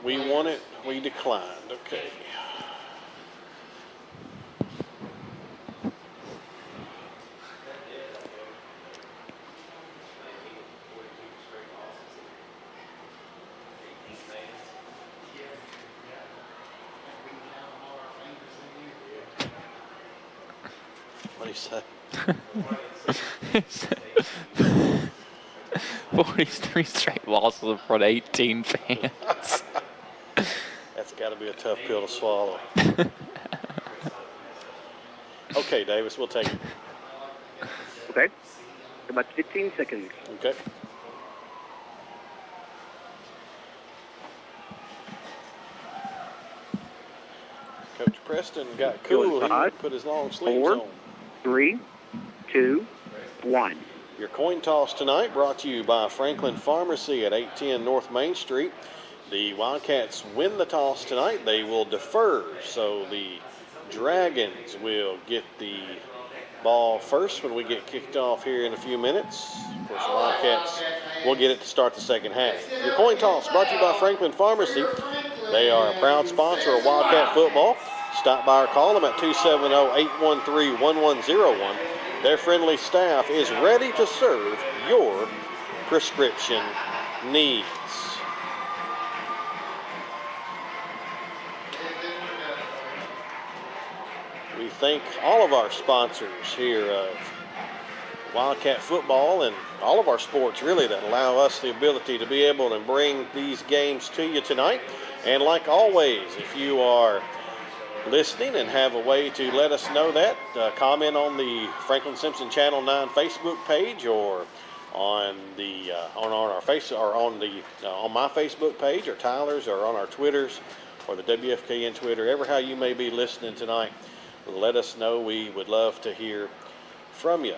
We won it. We declined. Okay. What do you say? 43 straight losses in front of 18 fans. That's got to be a tough pill to swallow. Okay, Davis, we'll take it. Okay. About 15 seconds. Okay. Coach Preston got cool. He put his long sleeves on. 4, 3, 2, 1. Your coin toss tonight brought to you by Franklin Pharmacy at 810 North Main Street. The Wildcats win the toss tonight. They will defer, so the Dragons will get the ball first when we get kicked off here in a few minutes. Of course, the Wildcats will get it to start the second half. Your coin toss brought to you by Franklin Pharmacy. They are a proud sponsor of Wildcat football. Stop by or call them at 270-813-1101. Their friendly staff is ready to serve your prescription needs. We thank all of our sponsors here of Wildcat football and all of our sports really that allow us the ability to be able to bring these games to you tonight. And like always, if you are listening and have a way to let us know that, comment on the Franklin Simpson Channel 9 Facebook page or on the on our face or on my Facebook page or Tyler's or on our Twitters or the WFKN Twitter, ever how you may be listening tonight. Let us know. We would love to hear from you.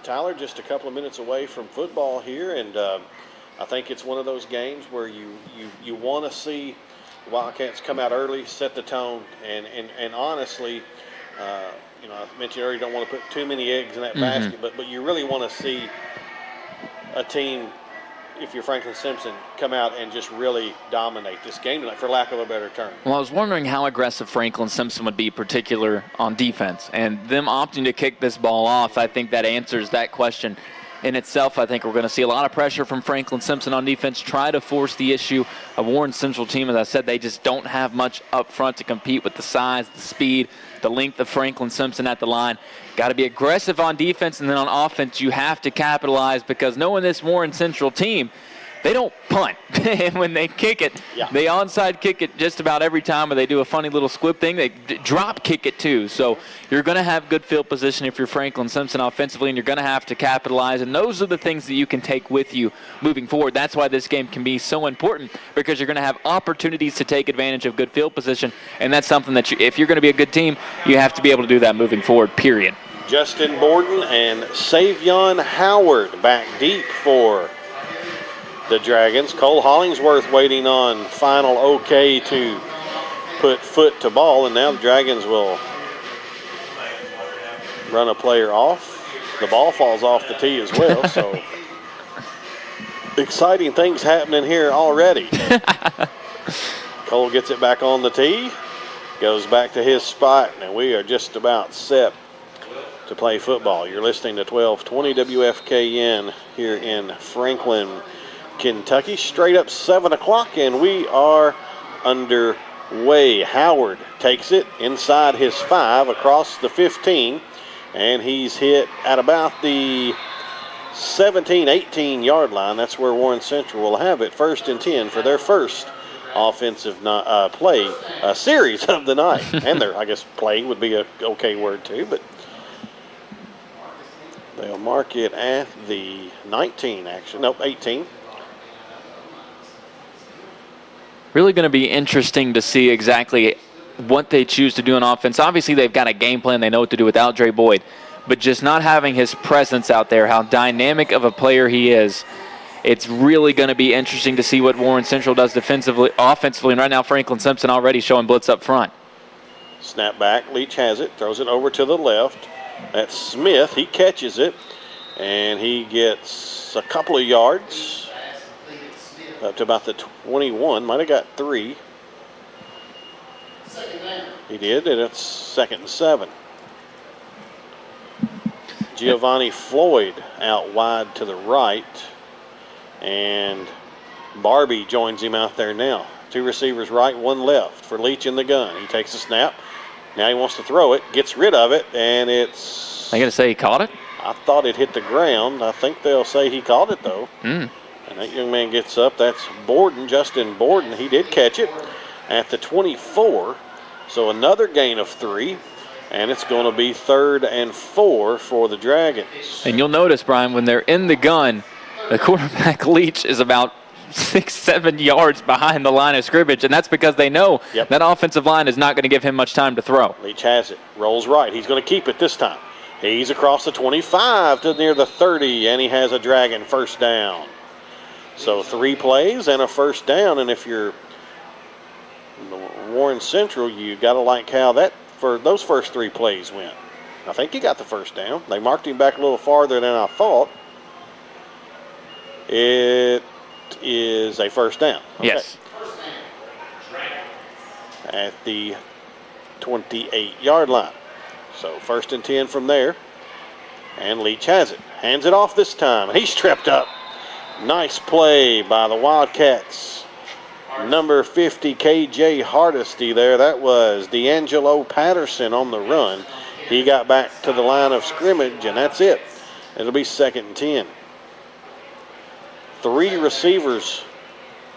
Tyler, just a couple of minutes away from football here, and I think it's one of those games where you want to see the Wildcats come out early, set the tone, and honestly, I mentioned earlier you don't want to put too many eggs in that basket, but you really want to see a team, if you're Franklin Simpson, come out and just really dominate this game tonight, for lack of a better term. Well, I was wondering how aggressive Franklin Simpson would be, particular on defense. And them opting to kick this ball off, I think that answers that question in itself. I think we're going to see a lot of pressure from Franklin Simpson on defense, try to force the issue. A Warren Central team, as I said, they just don't have much up front to compete with the size, the speed, the length of Franklin Simpson at the line. Got to be aggressive on defense, and then on offense you have to capitalize, because knowing this Warren Central team, they don't punt. And when they kick it, they onside kick it just about every time, or they do a funny little squib thing. They drop kick it too. So you're going to have good field position if you're Franklin Simpson offensively, and you're going to have to capitalize. And those are the things that you can take with you moving forward. That's why this game can be so important, because you're going to have opportunities to take advantage of good field position. And that's something that if you're going to be a good team, you have to be able to do that moving forward, period. Justin Borden and Savion Howard back deep for the Dragons. Cole Hollingsworth waiting on final okay to put foot to ball, and now the Dragons will run a player off. The ball falls off the tee as well, so exciting things happening here already. Cole gets it back on the tee, goes back to his spot, and we are just about set to play football. You're listening to 1220 WFKN here in Franklin, Kentucky. Straight up 7 o'clock, and we are underway. Howard takes it inside his 5 across the 15, and he's hit at about the 17, 18-yard line. That's where Warren Central will have it. 1st and 10 for their first offensive play series of the night. And their, I guess, play would be a okay word too, but they'll mark it at the 19, actually. Nope, 18. Really going to be interesting to see exactly what they choose to do on offense. Obviously, they've got a game plan. They know what to do without Dre Boyd. But just not having his presence out there, how dynamic of a player he is, it's really going to be interesting to see what Warren Central does defensively, offensively. And right now, Franklin Simpson already showing blitz up front. Snap back. Leach has it. Throws it over to the left. That's Smith. He catches it, and he gets a couple of yards. up to about the 21. Might have got 3. He did, and it's 2nd and 7. Giovanni Floyd out wide to the right, and Barbie joins him out there now. 2 receivers right, 1 left for Leach in the gun. He takes a snap. Now he wants to throw it, gets rid of it, and it's... I got to say he caught it? I thought it hit the ground. I think they'll say he caught it, though. And that young man gets up. That's Borden, Justin Borden. He did catch it at the 24. So another gain of 3. And it's going to be 3rd and 4 for the Dragons. And you'll notice, Brian, when they're in the gun, the quarterback Leach is about 6-7 yards behind the line of scrimmage, and that's because they know that offensive line is not going to give him much time to throw. Leach has it, rolls right. He's going to keep it this time. He's across the 25 to near the 30, and he has a Dragon first down. So 3 plays and a first down, and if you're Warren Central, you got to like how those first 3 plays went. I think he got the first down. They marked him back a little farther than I thought. It is a first down. Okay. Yes. At the 28-yard line. So 1st and 10 from there. And Leach has it. Hands it off this time. He's tripped up. Nice play by the Wildcats. Number 50, KJ Hardesty there. That was D'Angelo Patterson on the run. He got back to the line of scrimmage, and that's it. It'll be 2nd and 10. 3 receivers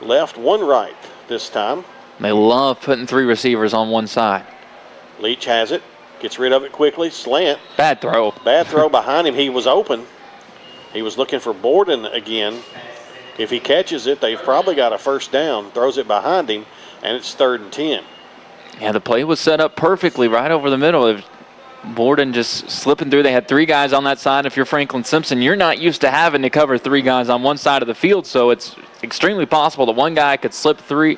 left, 1 right this time. They love putting 3 receivers on one side. Leach has it. Gets rid of it quickly. Slant. Bad throw. Bad throw behind him. He was open. He was looking for Borden again. If he catches it, they've probably got a first down. Throws it behind him, and it's 3rd and 10. Yeah, the play was set up perfectly right over the middle. Borden just slipping through. They had 3 guys on that side. If you're Franklin Simpson, you're not used to having to cover 3 guys on one side of the field, so it's extremely possible that one guy could slip free.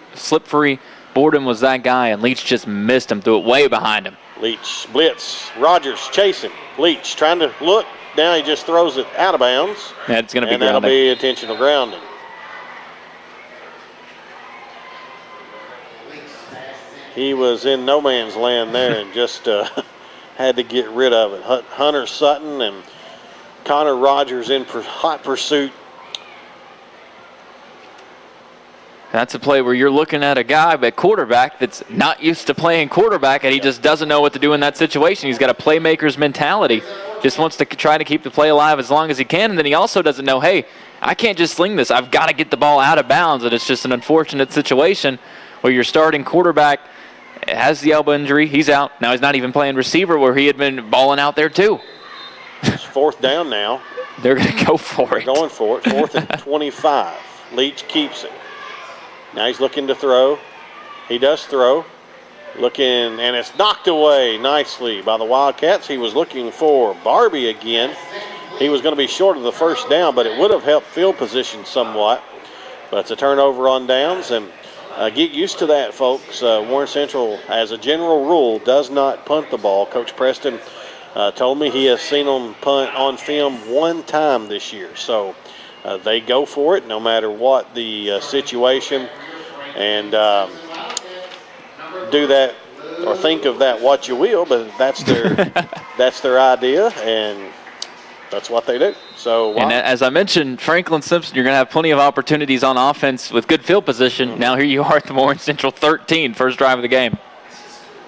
Borden was that guy, and Leach just missed him, threw it way behind him. Leach blitz. Rogers chasing. Leach trying to look. Now he just throws it out of bounds. Yeah, it's going to be grounding. And that'll be intentional grounding. He was in no man's land there and just had to get rid of it. Hunter Sutton and Connor Rogers in hot pursuit. That's a play where you're looking at a guy, at quarterback, that's not used to playing quarterback, and he just doesn't know what to do in that situation. He's got a playmaker's mentality. Just wants to try to keep the play alive as long as he can, and then he also doesn't know, hey, I can't just sling this. I've got to get the ball out of bounds, and it's just an unfortunate situation where your starting quarterback has the elbow injury. He's out. Now he's not even playing receiver where he had been balling out there too. It's 4th down now. They're going to go for it. Going for it. 4th and 25. Leach keeps it. Now he's looking to throw. He does throw. Looking, and it's knocked away nicely by the Wildcats. He was looking for Barbie again. He was going to be short of the first down, but it would have helped field position somewhat. But it's a turnover on downs, and get used to that, folks. Warren Central, as a general rule, does not punt the ball. Coach Preston told me he has seen them punt on film 1 time this year. So they go for it no matter what the situation. And do that or think of that what you will, but that's their idea, and that's what they do. So, and as I mentioned, Franklin Simpson, you're going to have plenty of opportunities on offense with good field position. Mm-hmm. Now here you are at the Warren Central 13, first drive of the game.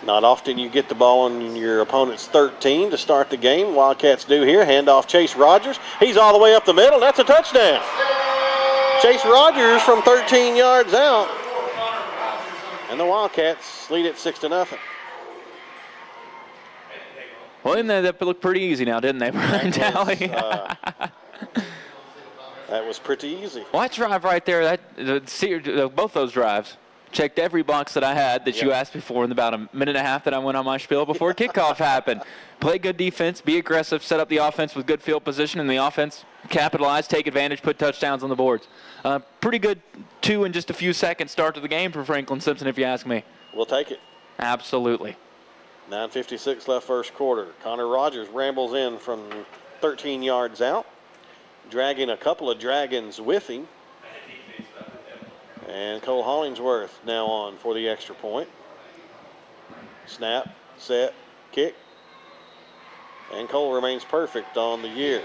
Not often you get the ball on your opponent's 13 to start the game. Wildcats do here. Handoff Chase Rogers. He's all the way up the middle. That's a touchdown. Chase Rogers from 13 yards out. And the Wildcats lead it 6-0. Well, that looked pretty easy now, didn't they, Brian Talley? That was pretty easy. Well, that drive right there, both those drives, checked every box that I had that you asked me for in about a minute and a half that I went on my spiel before kickoff happened. Play good defense, be aggressive, set up the offense with good field position, and the offense capitalize, take advantage, put touchdowns on the boards. Pretty good 2 in just a few seconds start to the game for Franklin Simpson, if you ask me. We'll take it. Absolutely. 9:56 left first quarter. Connor Rogers rambles in from 13 yards out, dragging a couple of Dragons with him. And Cole Hollingsworth now on for the extra point. Snap, set, kick. And Cole remains perfect on the year.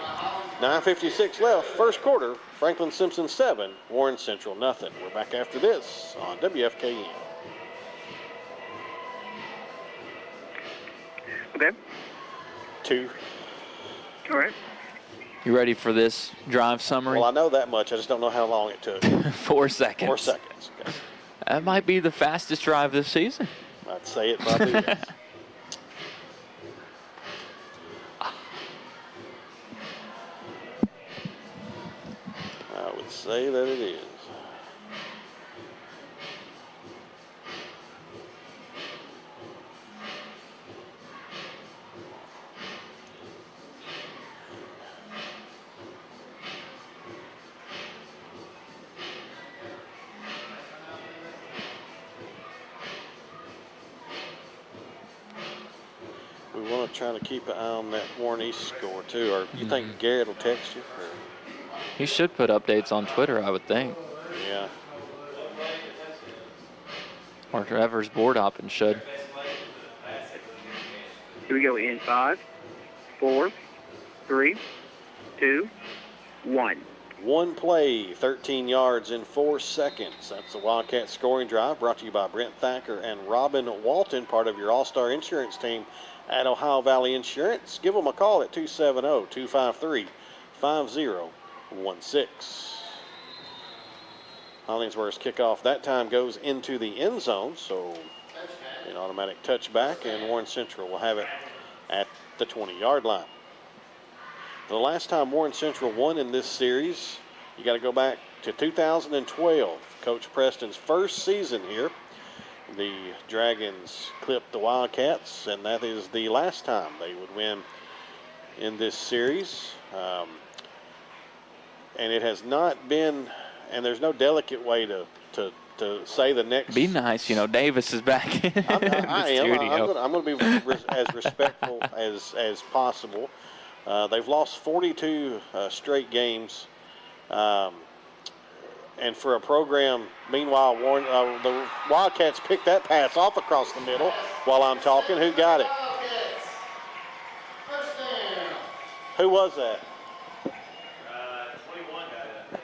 9:56 left, first quarter. Franklin Simpson 7, Warren Central nothing. We're back after this on WFKN. Okay. 2. All right. You ready for this drive summary? Well, I know that much. I just don't know how long it took. 4 seconds. 4 seconds. Okay. That might be the fastest drive this season. I'd say it probably is. I would say that it is. We want to try to keep an eye on that Warren East score too. Or you think Garrett will text you? Or? He should put updates on Twitter, I would think. Yeah. Or Trevor's board hopping should. Here we go in 5, 4, 3, 2, 1. One play, 13 yards in 4 seconds. That's the Wildcat scoring drive brought to you by Brent Thacker and Robin Walton, part of your All-Star Insurance team at Ohio Valley Insurance. Give them a call at 270-253-5016. Hollingsworth's kickoff that time goes into the end zone, so an automatic touchback, and Warren Central will have it at the 20-yard line. The last time Warren Central won in this series, you got to go back to 2012, Coach Preston's first season here. The Dragons clipped the Wildcats, and that is the last time they would win in this series. And it has not been, and there's no delicate way to say the next. Be nice, Davis is back in the studio. I'm going to be as respectful as possible. They've lost 42 straight games. And for a program, meanwhile, the Wildcats picked that pass off across the middle while I'm talking. Who got it? Who was that? 21 got it.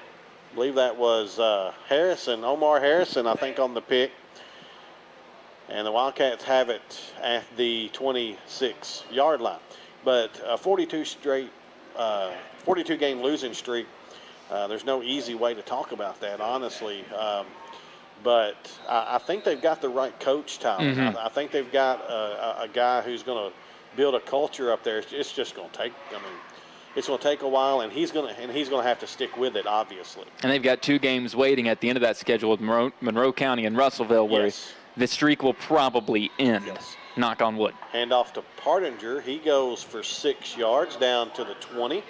I believe that was Harrison, Omar Harrison, I think, on the pick. And the Wildcats have it at the 26-yard line. But a 42-game losing streak, there's no easy way to talk about that, honestly. But I think they've got the right coach, Tyler. Mm-hmm. I think they've got a guy who's going to build a culture up there. It's just going to take. It's going to take a while, and he's going to have to stick with it, obviously. And they've got 2 games waiting at the end of that schedule with Monroe County and Russellville, where the streak will probably end. Yes. Knock on wood. Handoff to Partinger. He goes for 6 yards down to the 20.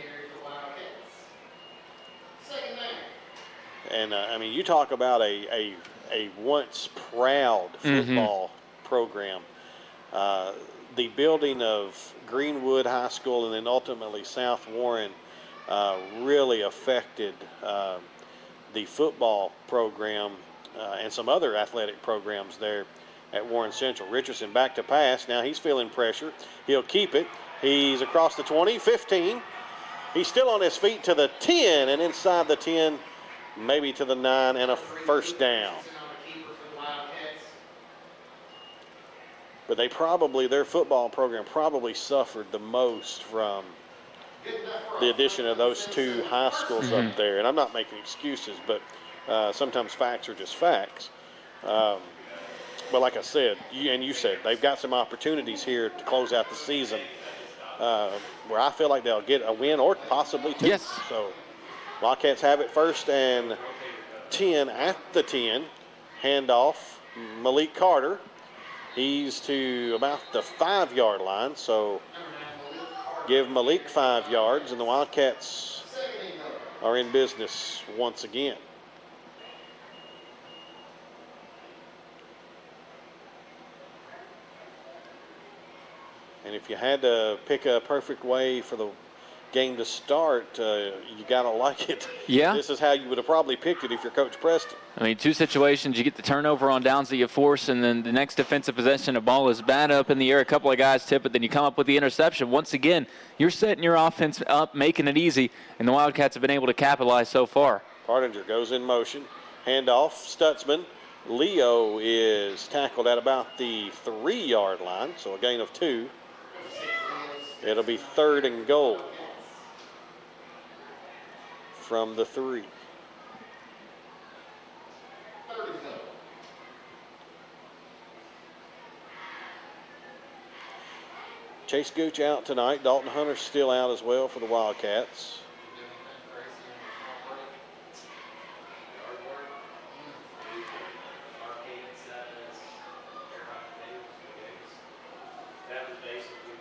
And, you talk about a once proud football program. The building of Greenwood High School and then ultimately South Warren really affected the football program and some other athletic programs there at Warren Central. Richardson back to pass. Now he's feeling pressure. He'll keep it. He's across the 20, 15. He's still on his feet to the 10, and inside the 10, maybe to the 9, and a first down. But their football program probably suffered the most from the addition of those 2 high schools up there. And I'm not making excuses, but sometimes facts are just facts. But like I said, you said, they've got some opportunities here to close out the season where I feel like they'll get a win or possibly 2. Yes. So Wildcats have it first and 10 at the 10. Handoff, Malik Carter. He's to about the 5-yard line, so give Malik 5 yards, and the Wildcats are in business once again. And if you had to pick a perfect way for the game to start, you got to like it. Yeah. This is how you would have probably picked it if you're Coach Preston. I mean, two situations. You get the turnover on downs that you force, and then the next defensive possession, the ball is bad up in the air. A couple of guys tip it, then you come up with the interception. Once again, you're setting your offense up, making it easy, and the Wildcats have been able to capitalize so far. Hardinger goes in motion. Handoff, Stutzman. Leo is tackled at about the 3-yard line, so a gain of 2. It'll be 3rd and goal from the 3. Chase Gooch out tonight. Dalton Hunter's still out as well for the Wildcats.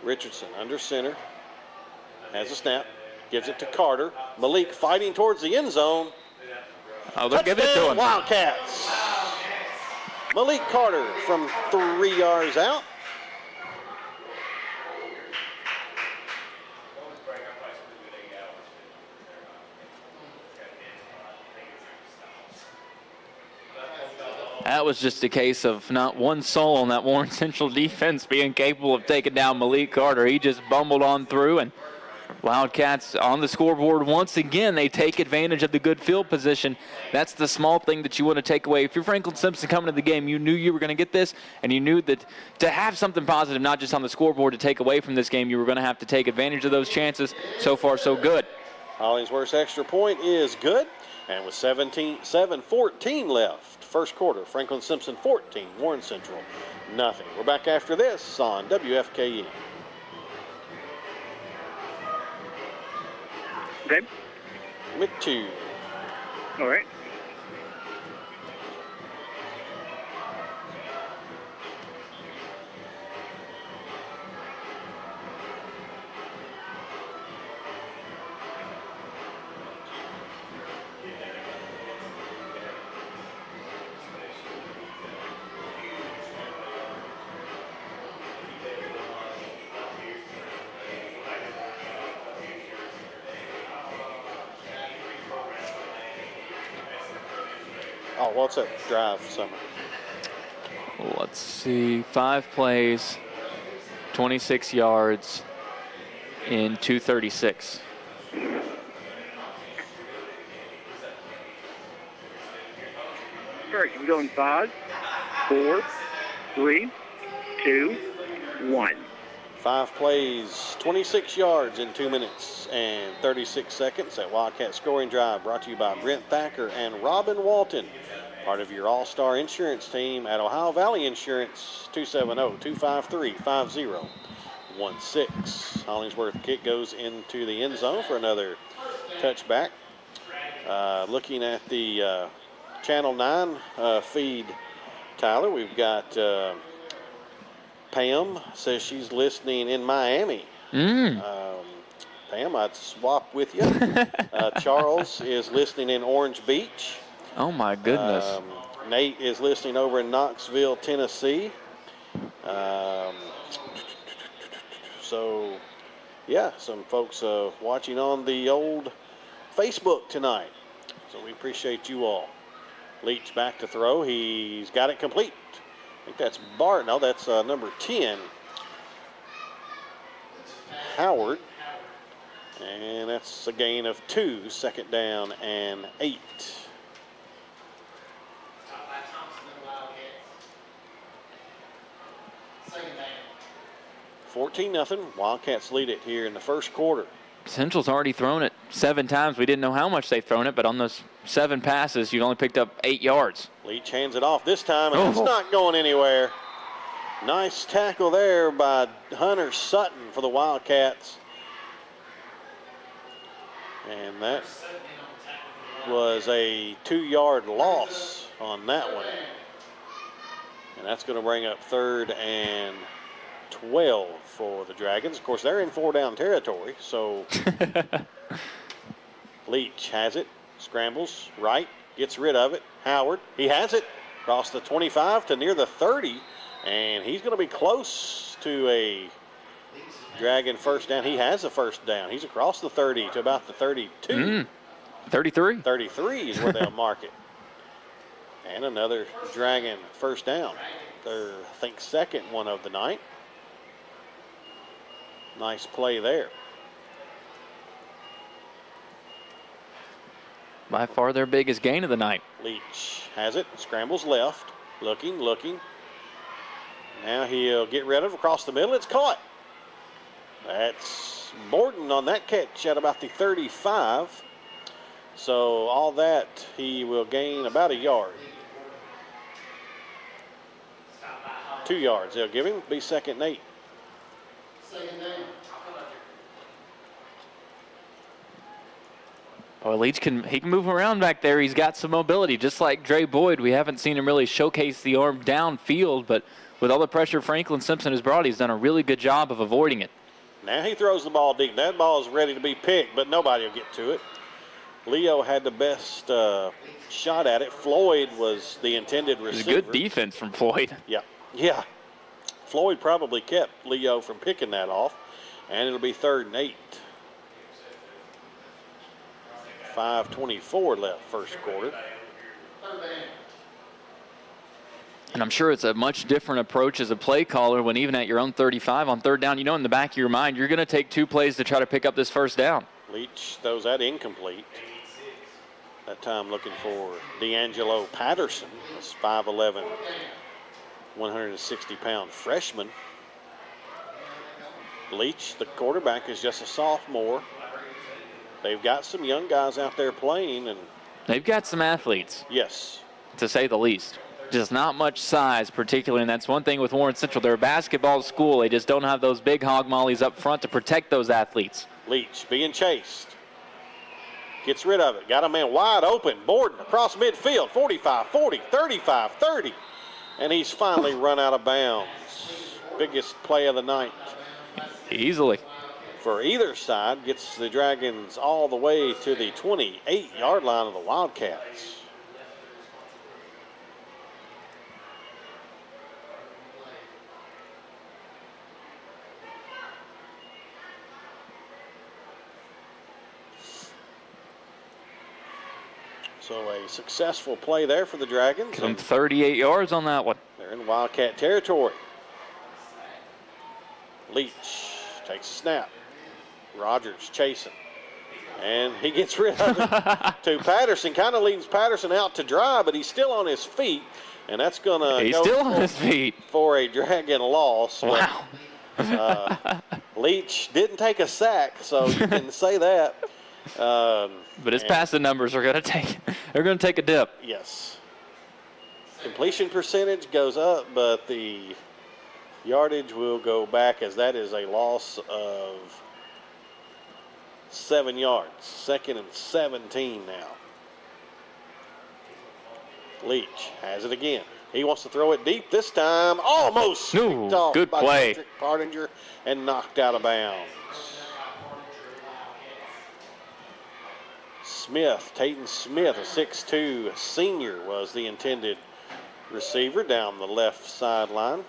Richardson under center. Has a snap. Gives it to Carter. Malik fighting towards the end zone. Oh, they'll give it to him. Wildcats. Malik Carter from 3 yards out. That was just a case of not one soul on that Warren Central defense being capable of taking down Malik Carter. He just bumbled on through, and Wildcats on the scoreboard once again. They take advantage of the good field position. That's the small thing that you want to take away. If you're Franklin Simpson coming to the game, you knew you were going to get this, and you knew that to have something positive, not just on the scoreboard, to take away from this game, you were going to have to take advantage of those chances. So far, so good. Hollingsworth's extra point is good, and with 7:14 left. First quarter, Franklin Simpson 14, Warren Central nothing. We're back after this on WFKE. Okay. McTew. All right. Oh, what's that drive, Summer? Let's see. 5 plays, 26 yards in 2:36. All right, we go in 5, 4, 3, 2, 1. 5 plays, 26 yards in 2 minutes and 36 seconds. That Wildcat scoring drive brought to you by Brent Thacker and Robin Walton, part of your all-star insurance team at Ohio Valley Insurance, 270-253-5016. Hollingsworth kick goes into the end zone for another touchback. Looking at the Channel 9 feed, Tyler, we've got Pam says she's listening in Miami. Pam, I'd swap with you. Charles is listening in Orange Beach. Oh, my goodness. Nate is listening over in Knoxville, Tennessee. So, yeah, some folks watching on the old Facebook tonight. So we appreciate you all. Leach back to throw. He's got it complete. I think that's Bart. No, that's number 10. Howard. And that's a gain of 2. 2nd down and 8. 14-0. Wildcats lead it here in the first quarter. Central's already thrown it 7 times. We didn't know how much they've thrown it, but on those 7 passes, you've only picked up 8 yards. Leach hands it off this time, and it's not going anywhere. Nice tackle there by Hunter Sutton for the Wildcats. And that was a 2-yard loss on that one. And that's going to bring up 3rd and 12 for the Dragons. Of course, they're in 4-down territory, so Leach has it, scrambles right, gets rid of it. Howard, he has it, across the 25 to near the 30, and he's going to be close to a Dragon first down. He has a first down. He's across the 30 to about the 32. 33. 33 is where they'll mark it. And another Dragon first down. Their, I think, second one of the night. Nice play there. By far their biggest gain of the night. Leach has it, scrambles left, looking. Now he'll get rid of it across the middle. It's caught. That's Borden on that catch at about the 35. So all that, he will gain about a yard. 2 yards they'll give him. Be second and 8. Well, Leach can move around back there. He's got some mobility, just like Dre Boyd. We haven't seen him really showcase the arm downfield, but with all the pressure Franklin Simpson has brought, he's done a really good job of avoiding it. Now he throws the ball deep. That ball is ready to be picked, but nobody will get to it. Leo had the best shot at it. Floyd was the intended receiver. It was a good defense from Floyd. Yeah. Floyd probably kept Leo from picking that off, and it'll be 3rd and 8. 5:24 left first quarter. And I'm sure it's a much different approach as a play caller when even at your own 35 on 3rd down, you know in the back of your mind, you're going to take 2 plays to try to pick up this first down. Leach throws that incomplete. That time looking for D'Angelo Patterson. This 5'11", 160-pound freshman. Leach, the quarterback, is just a sophomore. They've got some young guys out there playing, and they've got some athletes. Yes. To say the least. Just not much size, particularly, and that's one thing with Warren Central. They're a basketball school. They just don't have those big hog mollies up front to protect those athletes. Leach being chased. Gets rid of it. Got a man wide open. Borden across midfield. 45-40, 35-30. And he's finally run out of bounds. Biggest play of the night. Easily. For either side, gets the Dragons all the way to the 28-yard line of the Wildcats. So a successful play there for the Dragons. Some 38 yards on that one. They're in Wildcat territory. Leach takes a snap. Rogers chasing. And he gets rid of it to Patterson. Kind of leaves Patterson out to dry, but he's still on his feet. And that's going to go still on his feet for a Dragon loss. Wow. But, Leach didn't take a sack, so you can say that. But his passing numbers are going to take a dip. Yes. Completion percentage goes up, but the yardage will go back as that is a loss of 7 yards. 2nd and 17 now. Leach has it again. He wants to throw it deep this time. Almost picked off good by play. Patrick Partinger and knocked out of bounds. Smith, Tayton Smith, a 6'2" senior, was the intended receiver down the left sideline.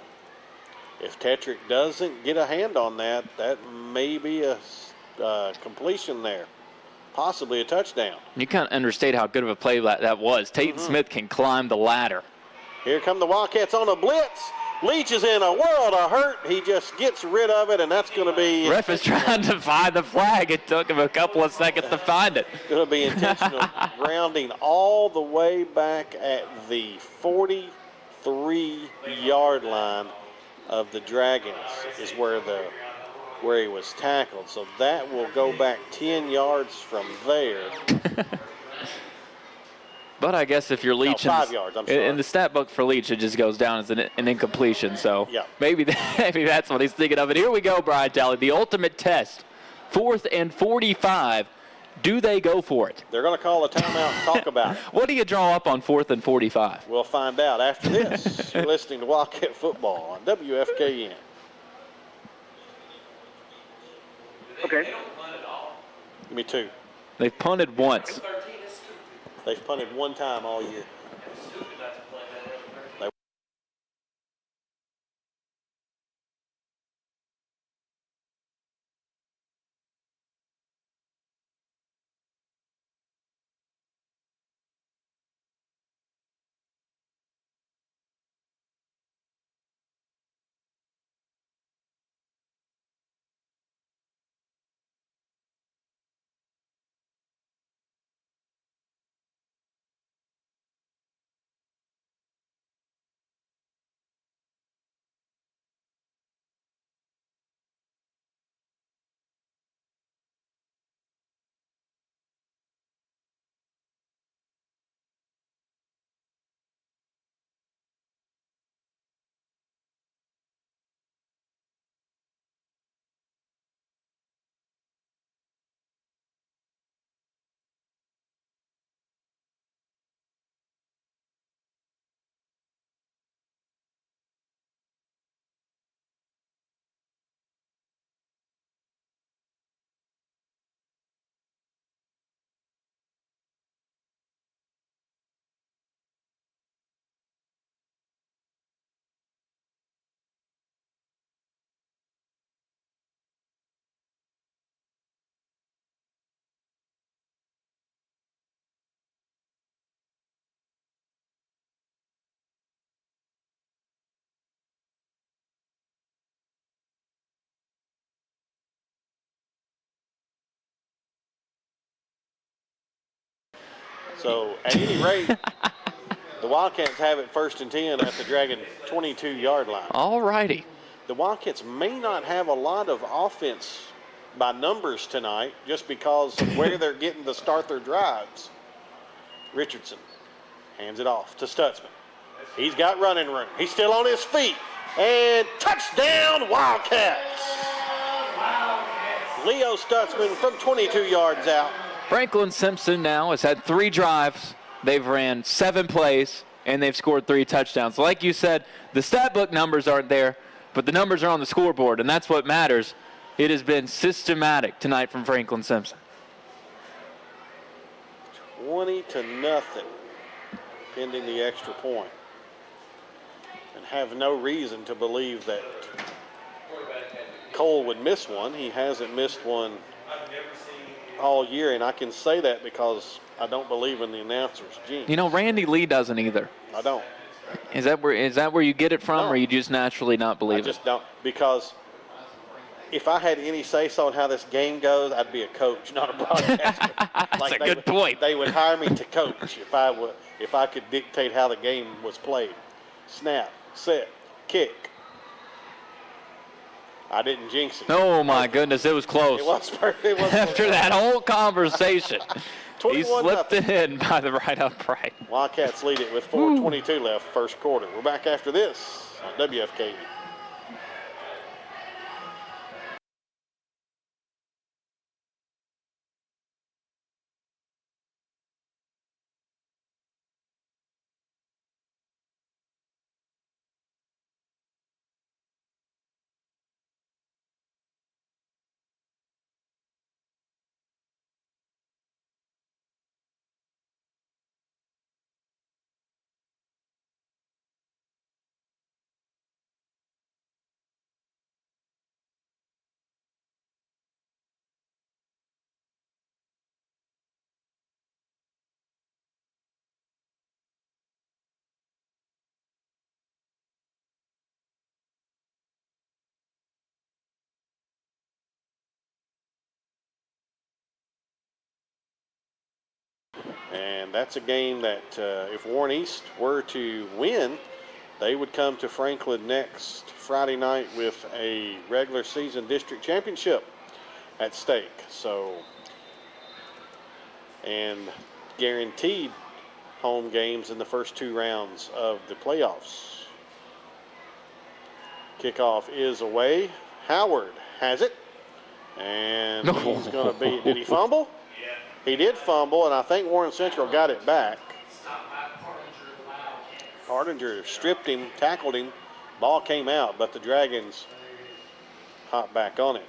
If Tetrick doesn't get a hand on that, that may be a completion there. Possibly a touchdown. You can't understate how good of a play that was. Tayton Smith can climb the ladder. Here come the Wildcats on a blitz. Leach is in a world of hurt. He just gets rid of it, and that's going to be... Ref is trying to find the flag. It took him a couple of seconds to find it. Going to be intentional grounding all the way back at the 43-yard line of the Dragons is where he was tackled. So that will go back 10 yards from there. But I guess if you're Leach, 5 yards, I'm sorry. In the stat book for Leach, it just goes down as an incompletion. So yeah. maybe that's what he's thinking of. And here we go, Brian Talley, the ultimate test. 4th and 45. Do they go for it? They're going to call a timeout and talk about it. What do you draw up on 4th and 45? We'll find out after this. You're listening to Wildcat Football on WFKN. Okay. Give me 2. They've punted once. They've punted 1 time all year. So at any rate, the Wildcats have it 1st and 10 at the Dragon 22-yard line. All righty. The Wildcats may not have a lot of offense by numbers tonight just because of where they're getting to start their drives. Richardson hands it off to Stutzman. He's got running room. He's still on his feet. And touchdown, Wildcats! Leo Stutzman from 22 yards out. Franklin Simpson now has had 3 drives. They've ran 7 plays, and they've scored 3 touchdowns. Like you said, the stat book numbers aren't there, but the numbers are on the scoreboard, and that's what matters. It has been systematic tonight from Franklin Simpson. 20-0, pending the extra point. And have no reason to believe that Cole would miss one. He hasn't missed one all year, and I can say that because I don't believe in the announcer's jinx. You know, Randy Lee doesn't either. I don't. Is that where you get it from, No. or you just naturally not believe I just don't, because if I had any say-so on how this game goes, I'd be a coach, not a broadcaster. That's a good point. They would hire me to coach if I could dictate how the game was played. Snap, set, kick. I didn't jinx it. Oh, my goodness, it was close. It was perfect. After that whole conversation, he 21-0. slipped it in by the right upright. Wildcats lead it with 4:22 left, first quarter. We're back after this on WFKU. And that's a game that if Warren East were to win, they would come to Franklin next Friday night with a regular season district championship at stake. So, and guaranteed home games in the first 2 rounds of the playoffs. Kickoff is away. Howard has it. And he's going to be, did he fumble? He did fumble, and I think Warren Central got it back. Hardinger stripped him, tackled him. Ball came out, but the Dragons hopped back on it.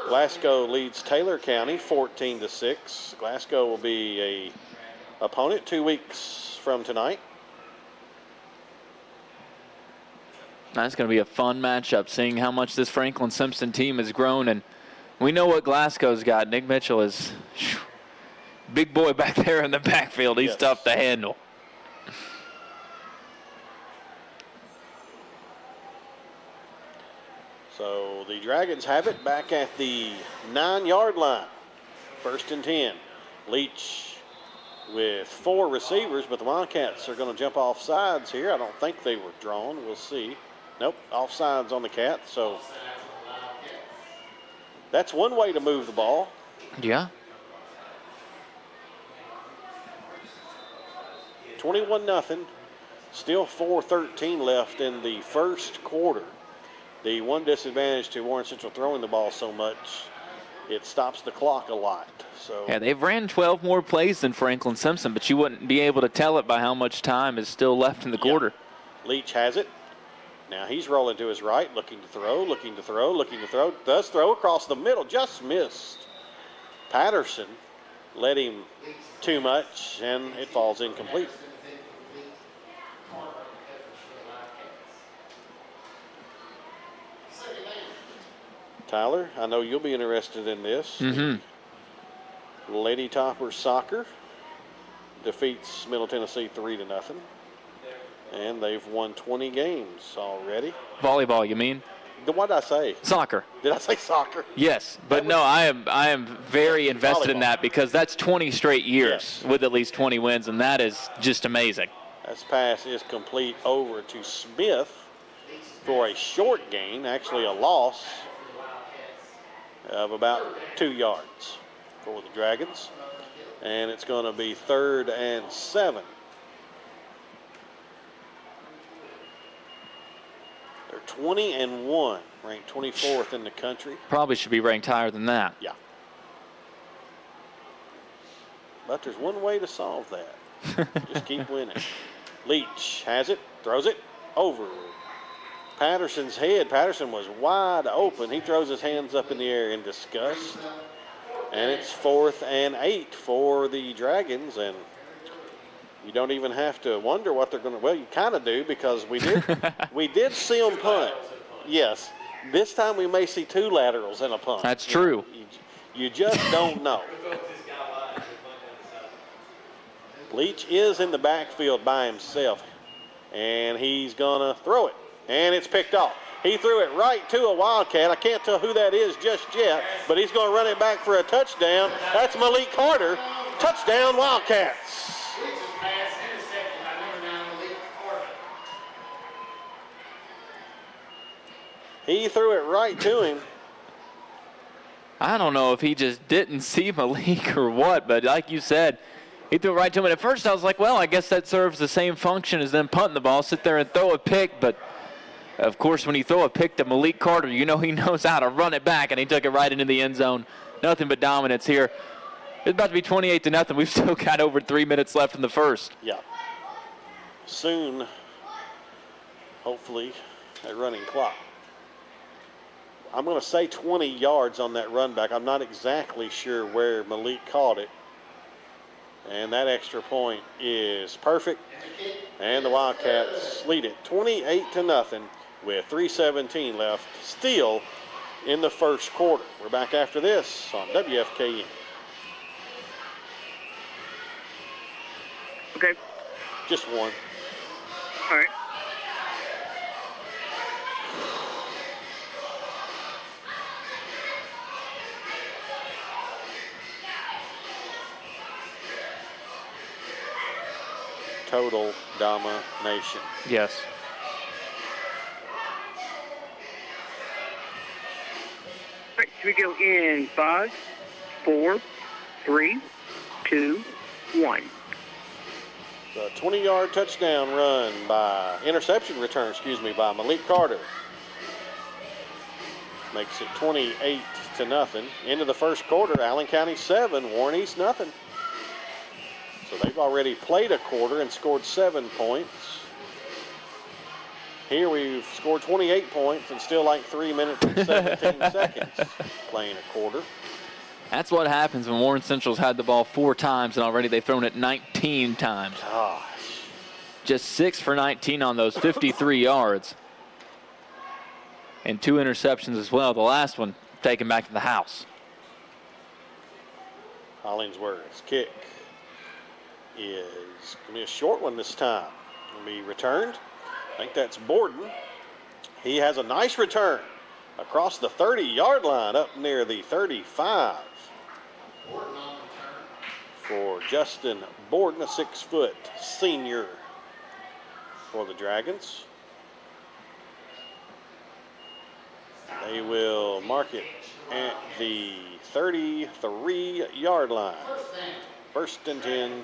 Glasgow leads Taylor County 14-6. Glasgow will be a opponent 2 weeks from tonight. That's going to be a fun matchup, seeing how much this Franklin Simpson team has grown. And we know what Glasgow's got. Nick Mitchell is big boy back there in the backfield. He's tough to handle. So the Dragons have it back at the 9-yard line. 1st and 10. Leach with 4 receivers, but the Wildcats are going to jump off sides here. I don't think they were drawn. We'll see. Nope, offsides on the Cats. So that's one way to move the ball. Yeah. 21-0. Still 4:13 left in the first quarter. The one disadvantage to Warren Central throwing the ball so much, it stops the clock a lot. So Yeah, they've ran 12 more plays than Franklin Simpson, but you wouldn't be able to tell it by how much time is still left in the quarter. Leach has it. Now he's rolling to his right, looking to throw, looking to throw, looking to throw. Does throw across the middle, just missed. Patterson led him too much, and it falls incomplete. Tyler, I know you'll be interested in this. Lady Topper Soccer defeats Middle Tennessee 3-0. And they've won 20 games already. Volleyball, you mean? What did I say? Soccer. Did I say soccer? Yes, but no, I am very invested in volleyball. that because that's 20 straight years Yes. with at least 20 wins, and that is just amazing. This pass is complete over to Smith for a short gain, actually a loss of about 2 yards for the Dragons. And it's going to be 3rd and 7. They're 20-1, ranked 24th in the country. Probably should be ranked higher than that. Yeah. But there's one way to solve that. Just keep winning. Leach has it, throws it over Patterson's head. Patterson was wide open. He throws his hands up in the air in disgust. And it's 4th and 8 for the Dragons. And you don't even have to wonder what they're going to. Well, you kind of do because we did see them punt. Yes. This time we may see 2 laterals and a punt. That's true. You just don't know. Leach is in the backfield by himself, and he's going to throw it, and it's picked off. He threw it right to a Wildcat. I can't tell who that is just yet, but he's going to run it back for a touchdown. That's Malik Carter. Touchdown, Wildcats. He threw it right to him. I don't know if he just didn't see Malik or what, but like you said, he threw it right to him. And at first I was like, well, I guess that serves the same function as them punting the ball, sit there and throw a pick. But, of course, when you throw a pick to Malik Carter, you know he knows how to run it back, and he took it right into the end zone. Nothing but dominance here. It's about to be 28-0. We've still got over 3 minutes left in the first. Yeah. Soon, hopefully, a running clock. I'm going to say 20 yards on that run back. I'm not exactly sure where Malik caught it. And that extra point is perfect. And the Wildcats lead it 28-0 with 3:17 left, still in the first quarter. We're back after this on WFKN. Okay. Just one. All right. Total domination. Yes. All right, so we go in 5, 4, 3, 2, 1. The 20-yard touchdown run interception return, by Malik Carter. Makes it 28-0. Into the first quarter, Allen County 7, Warren East nothing. So they've already played a quarter and scored 7 points. Here we've scored 28 points and still like 3 minutes and 17 seconds playing a quarter. That's what happens when Warren Central's had the ball 4 times and already they've thrown it 19 times. Gosh. Just 6 for 19 on those 53 yards. And 2 interceptions as well. The last one taken back to the house. Hollingsworth's kick is going to be a short one this time. Going to be returned. I think that's Borden. He has a nice return across the 30-yard line up near the 35. For Justin Borden, a 6-foot senior for the Dragons. They will mark it at the 33-yard line. First and 10,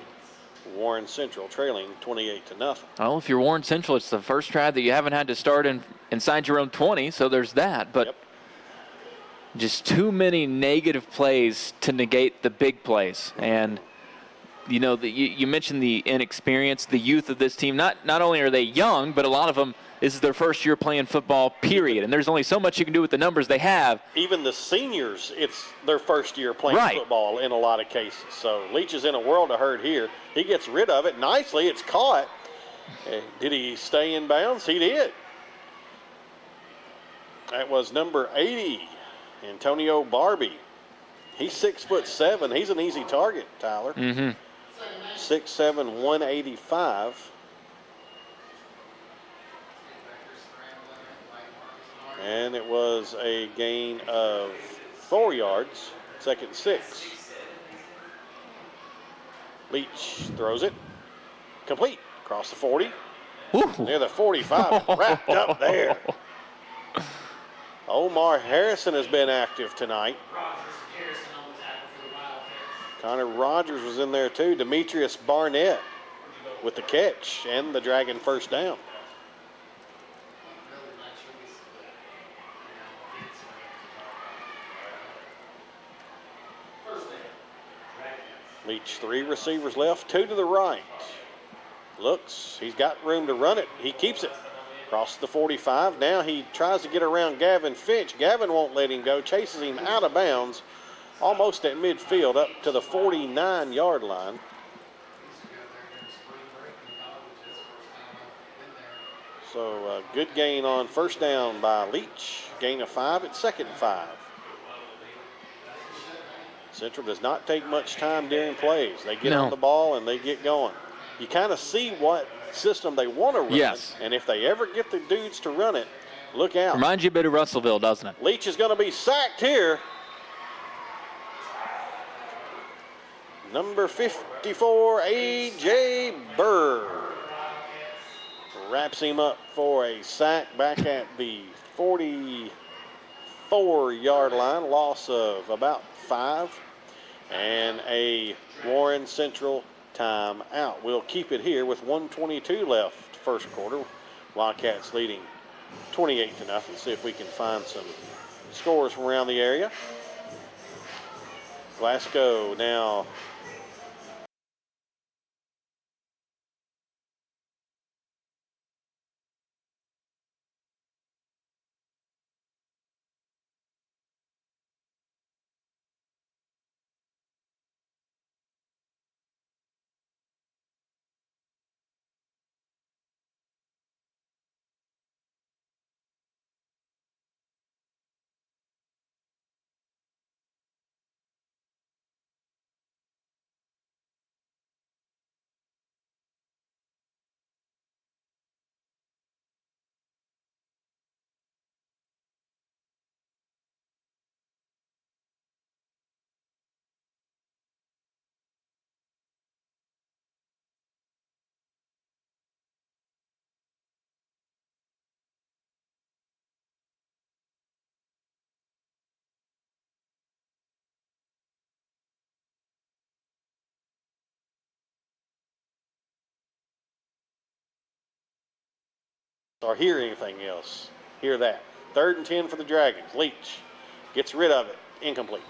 Warren Central trailing 28-0. Well, if you're Warren Central, it's the first drive that you haven't had to start inside your own 20, so there's that. But just too many negative plays to negate the big plays. And, you know, you mentioned the inexperience, the youth of this team. Not only are they young, but a lot of them, this is their first year playing football, period. And there's only so much you can do with the numbers they have. Even the seniors, it's their first year playing football in a lot of cases. So Leach is in a world of hurt here. He gets rid of it nicely. It's caught. Did he stay in bounds? He did. That was number 80, Antonio Barbie. He's 6'7". He's an easy target, Tyler. 6'7", 185. And it was a gain of 4 yards, 2nd and 6. Leach throws it. Complete. Across the 40. Ooh. Near the 45. Wrapped up there. Omar Harrison has been active tonight. Connor Rogers was in there too. Demetrius Barnett with the catch and the Dragon first down. Leach 3 receivers left, 2 to the right. Looks, he's got room to run it. He keeps it. Across the 45. Now he tries to get around Gavin Finch. Gavin won't let him go. Chases him out of bounds. Almost at midfield up to the 49-yard line. So good gain on first down by Leach. Gain of 5 at 2nd and 5. Central does not take much time during plays. They get on the ball and they get going. You kind of see what system they want to run. Yes. And if they ever get the dudes to run it, look out. Reminds you a bit of Russellville, doesn't it? Leach is going to be sacked here. Number 54, A.J. Burr. Wraps him up for a sack back at the 44-yard line. Loss of about 5. And a Warren Central timeout. We'll keep it here with 1:22 left first quarter. Wildcats leading 28-0. See if we can find some scores from around the area. Glasgow now or hear anything else. Hear that. 3rd and 10 for the Dragons. Leach gets rid of it. Incomplete.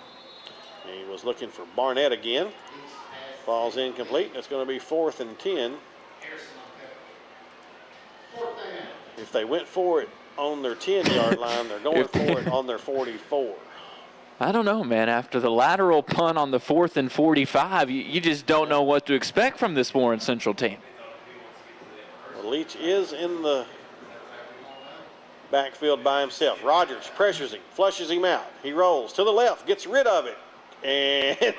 He was looking for Barnett again. Falls incomplete. That's going to be 4th and 10. If they went for it on their 10-yard line, they're going for it on their 44. I don't know, man. After the lateral punt on the 4th and 45, you just don't know what to expect from this Warren Central team. Well, Leach is in the backfield by himself. Rogers pressures him, flushes him out. He rolls to the left, gets rid of it. And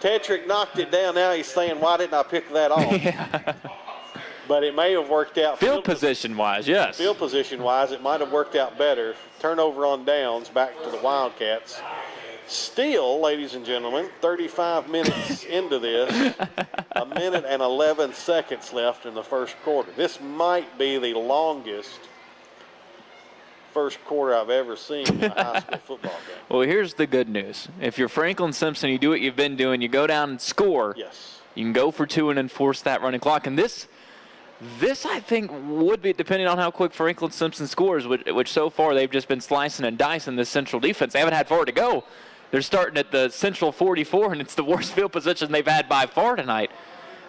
Tetrick knocked it down. Now he's saying, why didn't I pick that off? Yeah. But it may have worked out. Field position-wise, yes. Field position-wise, it might have worked out better. Turnover on downs, back to the Wildcats. Still, ladies and gentlemen, 35 minutes into this, 1 minute and 11 seconds left in the first quarter. This might be the longest first quarter I've ever seen in a high school football game. Well, here's the good news. If you're Franklin Simpson, you do what you've been doing. You go down and score. Yes. You can go for 2 and enforce that running clock. And this I think would be, depending on how quick Franklin Simpson scores, which so far they've just been slicing and dicing this Central defense. They haven't had far to go. They're starting at the Central 44, and it's the worst field position they've had by far tonight.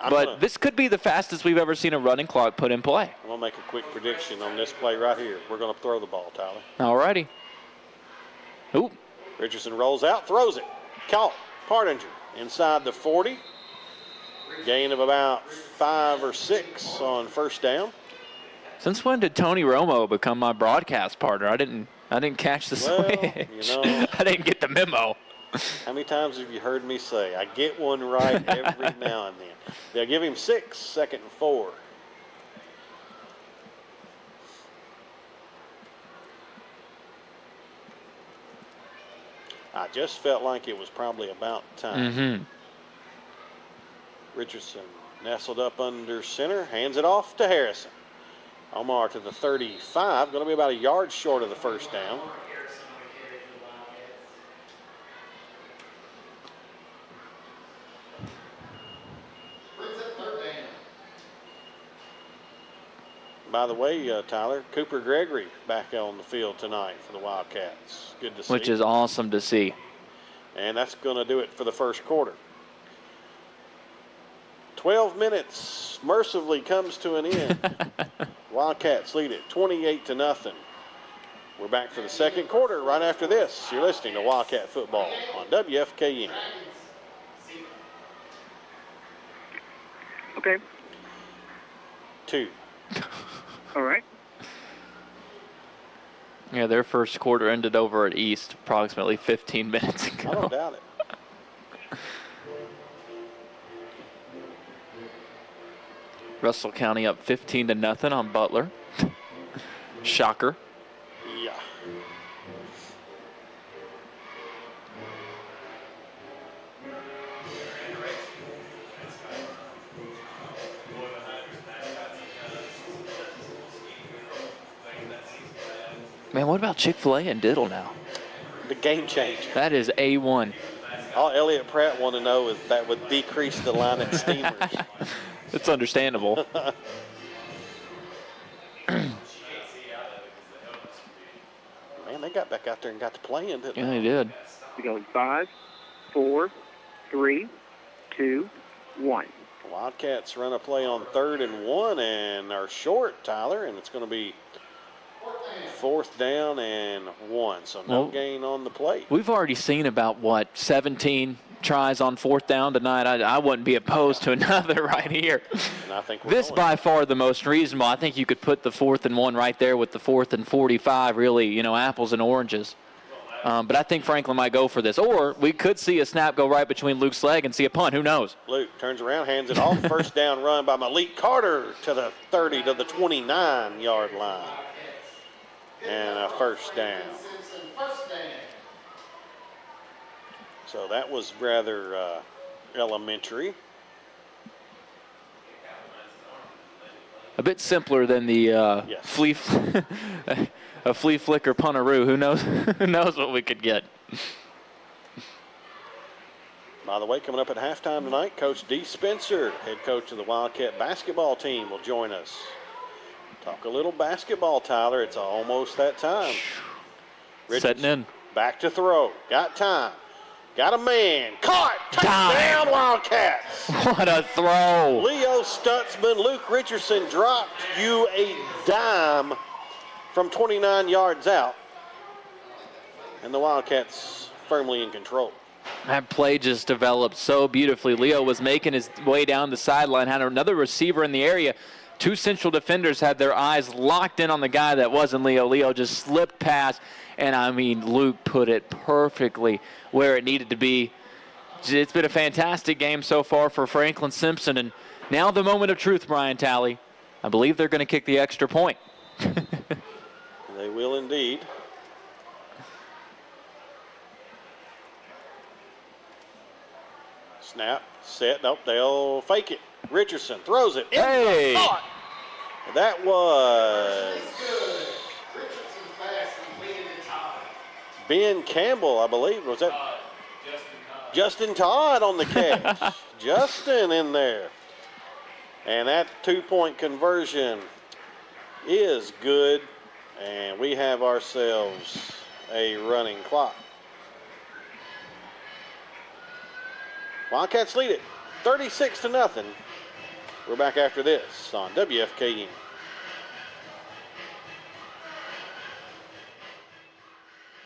But this could be the fastest we've ever seen a running clock put in play. I'm going to make a quick prediction on this play right here. We're going to throw the ball, Tyler. All righty. Ooh. Richardson rolls out, throws it. Caught. Partinger inside the 40. Gain of about 5 or 6 on first down. Since when did Tony Romo become my broadcast partner? I didn't catch the switch. You know, I didn't get the memo. How many times have you heard me say, I get one right every now and then? They'll give him 6, 2nd and 4. I just felt like it was probably about time. Mm-hmm. Richardson nestled up under center, hands it off to Harrison. Omar to the 35, going to be about a yard short of the first down. By the way, Tyler, Cooper Gregory back on the field tonight for the Wildcats. Good to see. Which is awesome to see. And that's going to do it for the first quarter. 12 minutes mercifully comes to an end. Wildcats lead it 28-0. We're back for the second quarter right after this. You're listening to Wildcat Football on WFKN. Okay. 2. All right. Yeah, their first quarter ended over at East approximately 15 minutes ago. I don't doubt it. Russell County up 15-0 on Butler. Shocker. Yeah. Man, what about Chick-fil-A and Diddle now? The game changer. That is A1. All Elliot Pratt want to know is that would decrease the line at Steamers. It's understandable. Man, they got back out there and got to playing, didn't Yeah, they? they did. We go 5, 4, 3, 2, 1. Wildcats run a play on 3rd and 1 and are short, Tyler, and it's going to be 4th down and 1. So no gain on the play. We've already seen about, 17 tries on 4th down tonight. I wouldn't be opposed to another right here. And I think This by far the most reasonable. I think you could put the 4th and 1 right there with the 4th and 45, really, apples and oranges. But I think Franklin might go for this. Or we could see a snap go right between Luke's leg and see a punt. Who knows? Luke turns around, hands it off. First down run by Malik Carter to the 30 to the 29-yard line. And a first down. So that was rather elementary. A bit simpler than the Yes. flea flicker puntaroo. Who knows? Who knows what we could get? By the way, coming up at halftime tonight, Coach D. Spencer, head coach of the Wildcat basketball team, will join us. Talk a little basketball, Tyler. It's almost that time. Setting in. Back to throw. Got time. Got a man. Caught. Touchdown, Wildcats. What a throw. Leo Stutzman, Luke Richardson dropped you a dime from 29 yards out. And the Wildcats firmly in control. That play just developed so beautifully. Leo was making his way down the sideline, had another receiver in the area. 2 central defenders had their eyes locked in on the guy that wasn't Leo. Leo just slipped past, and Luke put it perfectly where it needed to be. It's been a fantastic game so far for Franklin Simpson, and now the moment of truth, Brian Talley. I believe they're going to kick the extra point. They will indeed. Snap, set, nope, they'll fake it. Richardson throws it. Hey! That was Ben Campbell, I believe. Was that Justin Todd on the catch? Justin in there. And that 2-point conversion is good. And we have ourselves a running clock. Wildcats lead it 36-0. We're back after this on WFKN.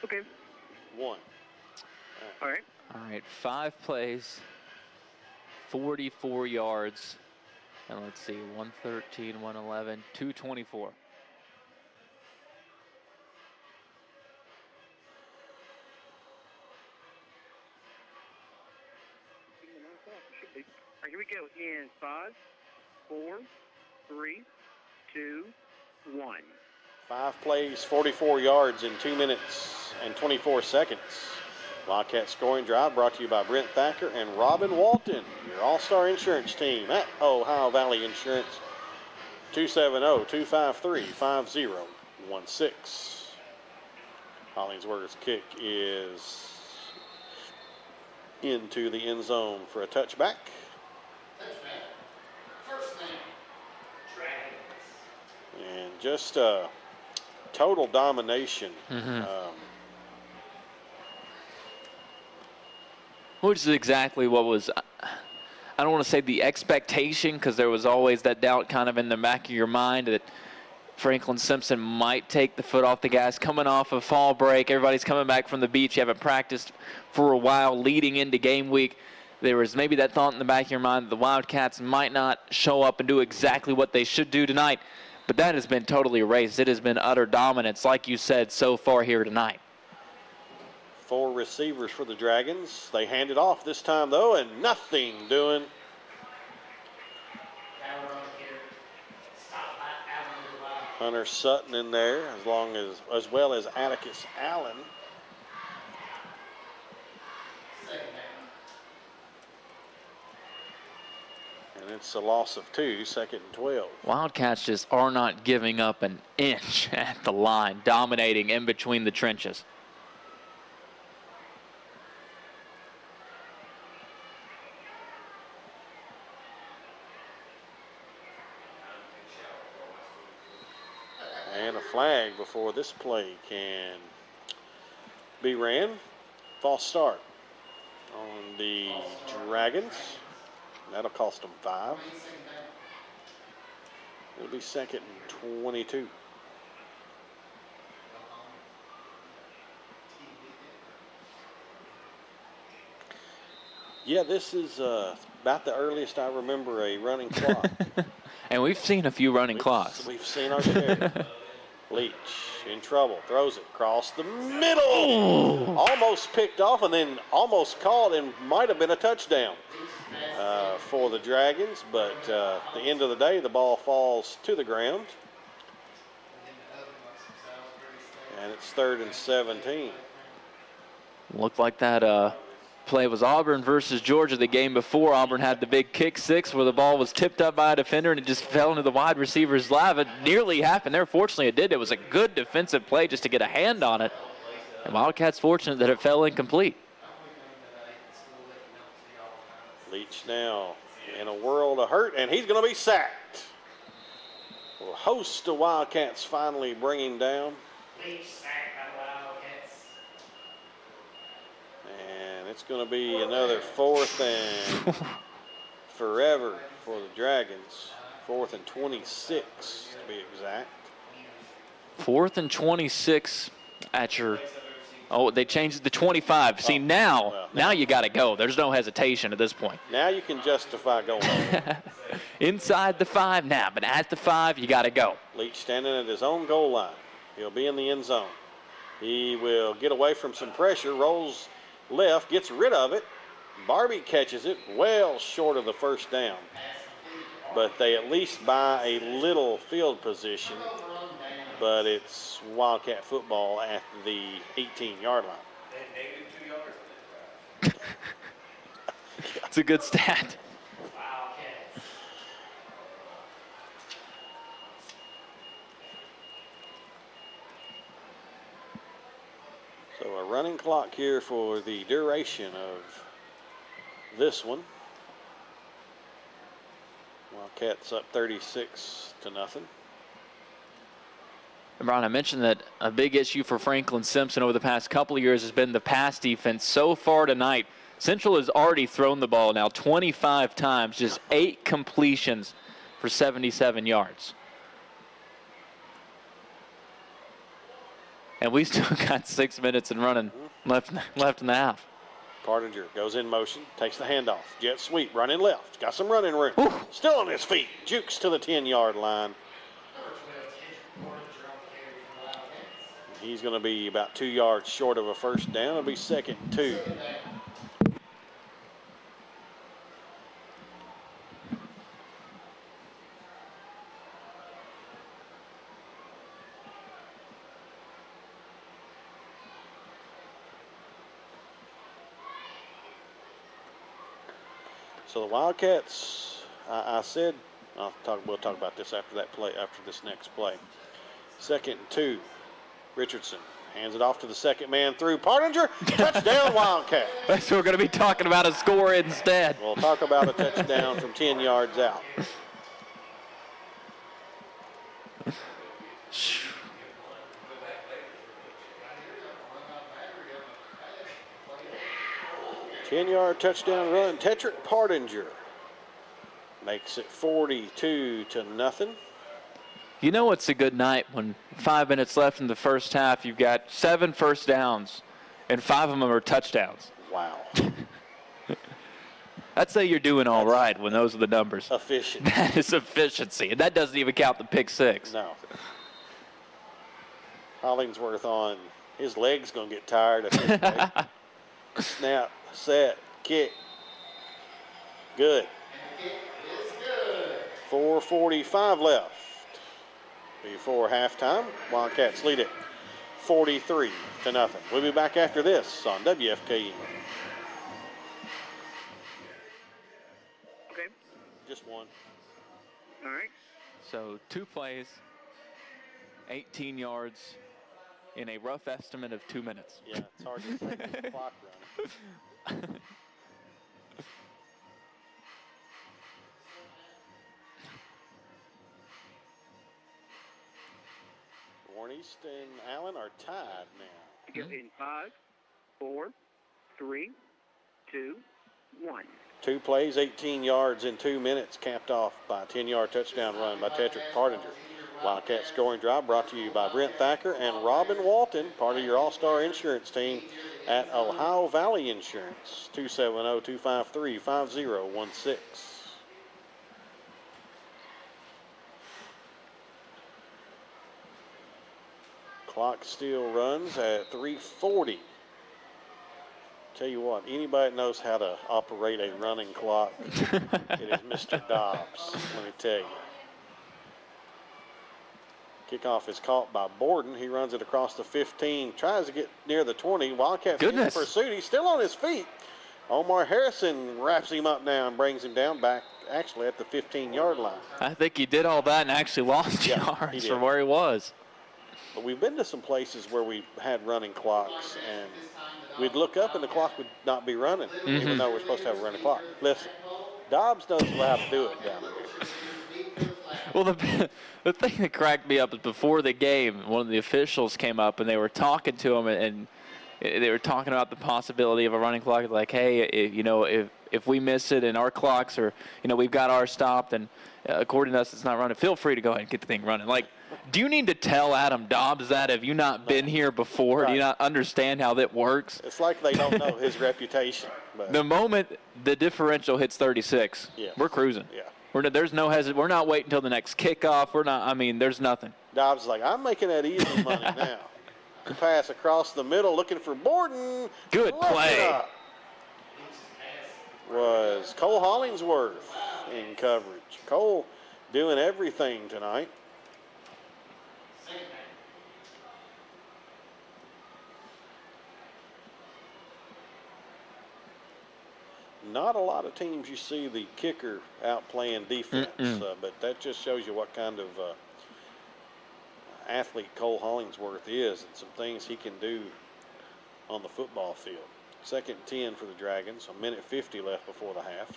Okay. 1. All right. All right, 5 plays, 44 yards, and let's see, 113, 111, 224. All right, here we go. In 5, 4, 3, 2, 1. 5 plays, 44 yards in 2 minutes and 24 seconds. Wildcat scoring drive brought to you by Brent Thacker and Robin Walton, your all-star insurance team at Ohio Valley Insurance. 270-253-5016. Hollingsworth's kick is into the end zone for a touchback. And just total domination. Which is exactly what was, I don't want to say the expectation, because there was always that doubt kind of in the back of your mind that Franklin Simpson might take the foot off the gas coming off a fall break. Everybody's coming back from the beach. You haven't practiced for a while leading into game week. There was maybe that thought in the back of your mind that the Wildcats might not show up and do exactly what they should do tonight. But that has been totally erased. It has been utter dominance, like you said, so far here tonight. 4 receivers for the Dragons. They hand it off this time, though, and nothing doing. Hunter Sutton in there, as well as Atticus Allen. And it's a loss of 2, 2nd and 12. Wildcats just are not giving up an inch at the line, dominating in between the trenches. And a flag before this play can be ran. False start on the Dragons. That'll cost them 5. It'll be 2nd and 22. Yeah, this is about the earliest I remember a running clock. And we've seen a few running clocks. We've seen our share. Leach in trouble, throws it across the middle. Oh. Almost picked off and then almost caught and might have been a touchdown for the Dragons. But at the end of the day, the ball falls to the ground. And it's 3rd and 17. Looked like that play was Auburn versus Georgia the game before. Auburn had the big kick 6 where the ball was tipped up by a defender and it just fell into the wide receiver's lap. It nearly happened there. Fortunately, it did. It was a good defensive play just to get a hand on it. And Wildcats fortunate that it fell incomplete. Leach now in a world of hurt, and he's going to be sacked. A host of Wildcats finally bring him down. Leach sacked by the Wildcats. And it's going to be another 4th and forever for the Dragons. 4th and 26 to be exact. 4th and 26 at your, oh, they changed it to 25. See, now you got to go. There's no hesitation at this point. Now you can justify going on. Inside the 5 now, but at the 5, you got to go. Leach standing at his own goal line. He'll be in the end zone. He will get away from some pressure, rolls left, gets rid of it. Barbie catches it well short of the first down. But they at least buy a little field position. But it's Wildcat football at the 18-yard line. It's a good stat. So a running clock here for the duration of this one. Wildcats up 36-0. And Brian, I mentioned that a big issue for Franklin Simpson over the past couple of years has been the pass defense. So far tonight, Central has already thrown the ball now 25 times, just 8 completions for 77 yards. And we still got 6 minutes and running left in the half. Partinger goes in motion, takes the handoff. Jet sweep, running left. Got some running room. Ooh. Still on his feet. Jukes to the 10-yard line. He's going to be about 2 yards short of a first down. It'll be 2nd and 2. So the Wildcats, I said, we'll talk about this after this next play. 2nd and 2. Richardson hands it off to the second man through. Partinger, touchdown Wildcat. That's what we're going to be talking about, a score instead. We'll talk about a touchdown from 10 yards out. Ten-yard touchdown run. Tetrick Partinger makes it 42-0. You know it's a good night when 5 minutes left in the first half. You've got 7 first downs, and 5 of them are touchdowns. Wow. I'd say you're doing all right when those are the numbers. Efficient. That is efficiency, and that doesn't even count the pick 6. No. Hollingsworth on his leg's going to get tired at this point. Snap, set, kick. Good. 4:45 left before halftime. Wildcats lead it 43-0. We'll be back after this on WFKE. Okay. Just one. All right. So 2 plays, 18 yards in a rough estimate of 2 minutes. Yeah, it's hard to think of the clock running. Warren East and Allen are tied now. Go in 5, 4, 3, 2, 1. 2 plays, 18 yards in 2 minutes, capped off by a 10-yard touchdown run by Tetrick Partinger. Wildcat scoring drive brought to you by Brent Thacker and Robin Walton, part of your all-star insurance team at Ohio Valley Insurance, 270-253-5016. Clock still runs at 3:40. Tell you what, anybody that knows how to operate a running clock, it is Mr. Dobbs, let me tell you. Kickoff is caught by Borden. He runs it across the 15, tries to get near the 20. Wildcats in pursuit. He's still on his feet. Omar Harrison wraps him up now and brings him down back actually at the 15-yard line. I think he did all that and actually lost yards from where he was. But we've been to some places where we had running clocks, and we'd look up and the clock would not be running, even though we're supposed to have a running clock. Listen, Dobbs knows how to do it down there. Well, the thing that cracked me up is before the game, one of the officials came up and they were talking to him, and they were talking about the possibility of a running clock. Like, hey, if we miss it and our clocks are, we've got ours stopped, and according to us it's not running, feel free to go ahead and get the thing running. Like, do you need to tell Adam Dobbs that? Have you not been here before? Right. Do you not understand how that works? It's like they don't know his reputation. But the moment the differential hits 36, we're cruising. Yeah. There's no hesitation. We're not waiting until the next kickoff. There's nothing. Dobbs is like, I'm making that easy money now. Pass across the middle, looking for Borden. Good play. Was Cole Hollingsworth in coverage. Cole doing everything tonight. Not a lot of teams you see the kicker out playing defense, but that just shows you what kind of athlete Cole Hollingsworth is and some things he can do on the football field. 2nd and 10 for the Dragons, 1:50 left before the half.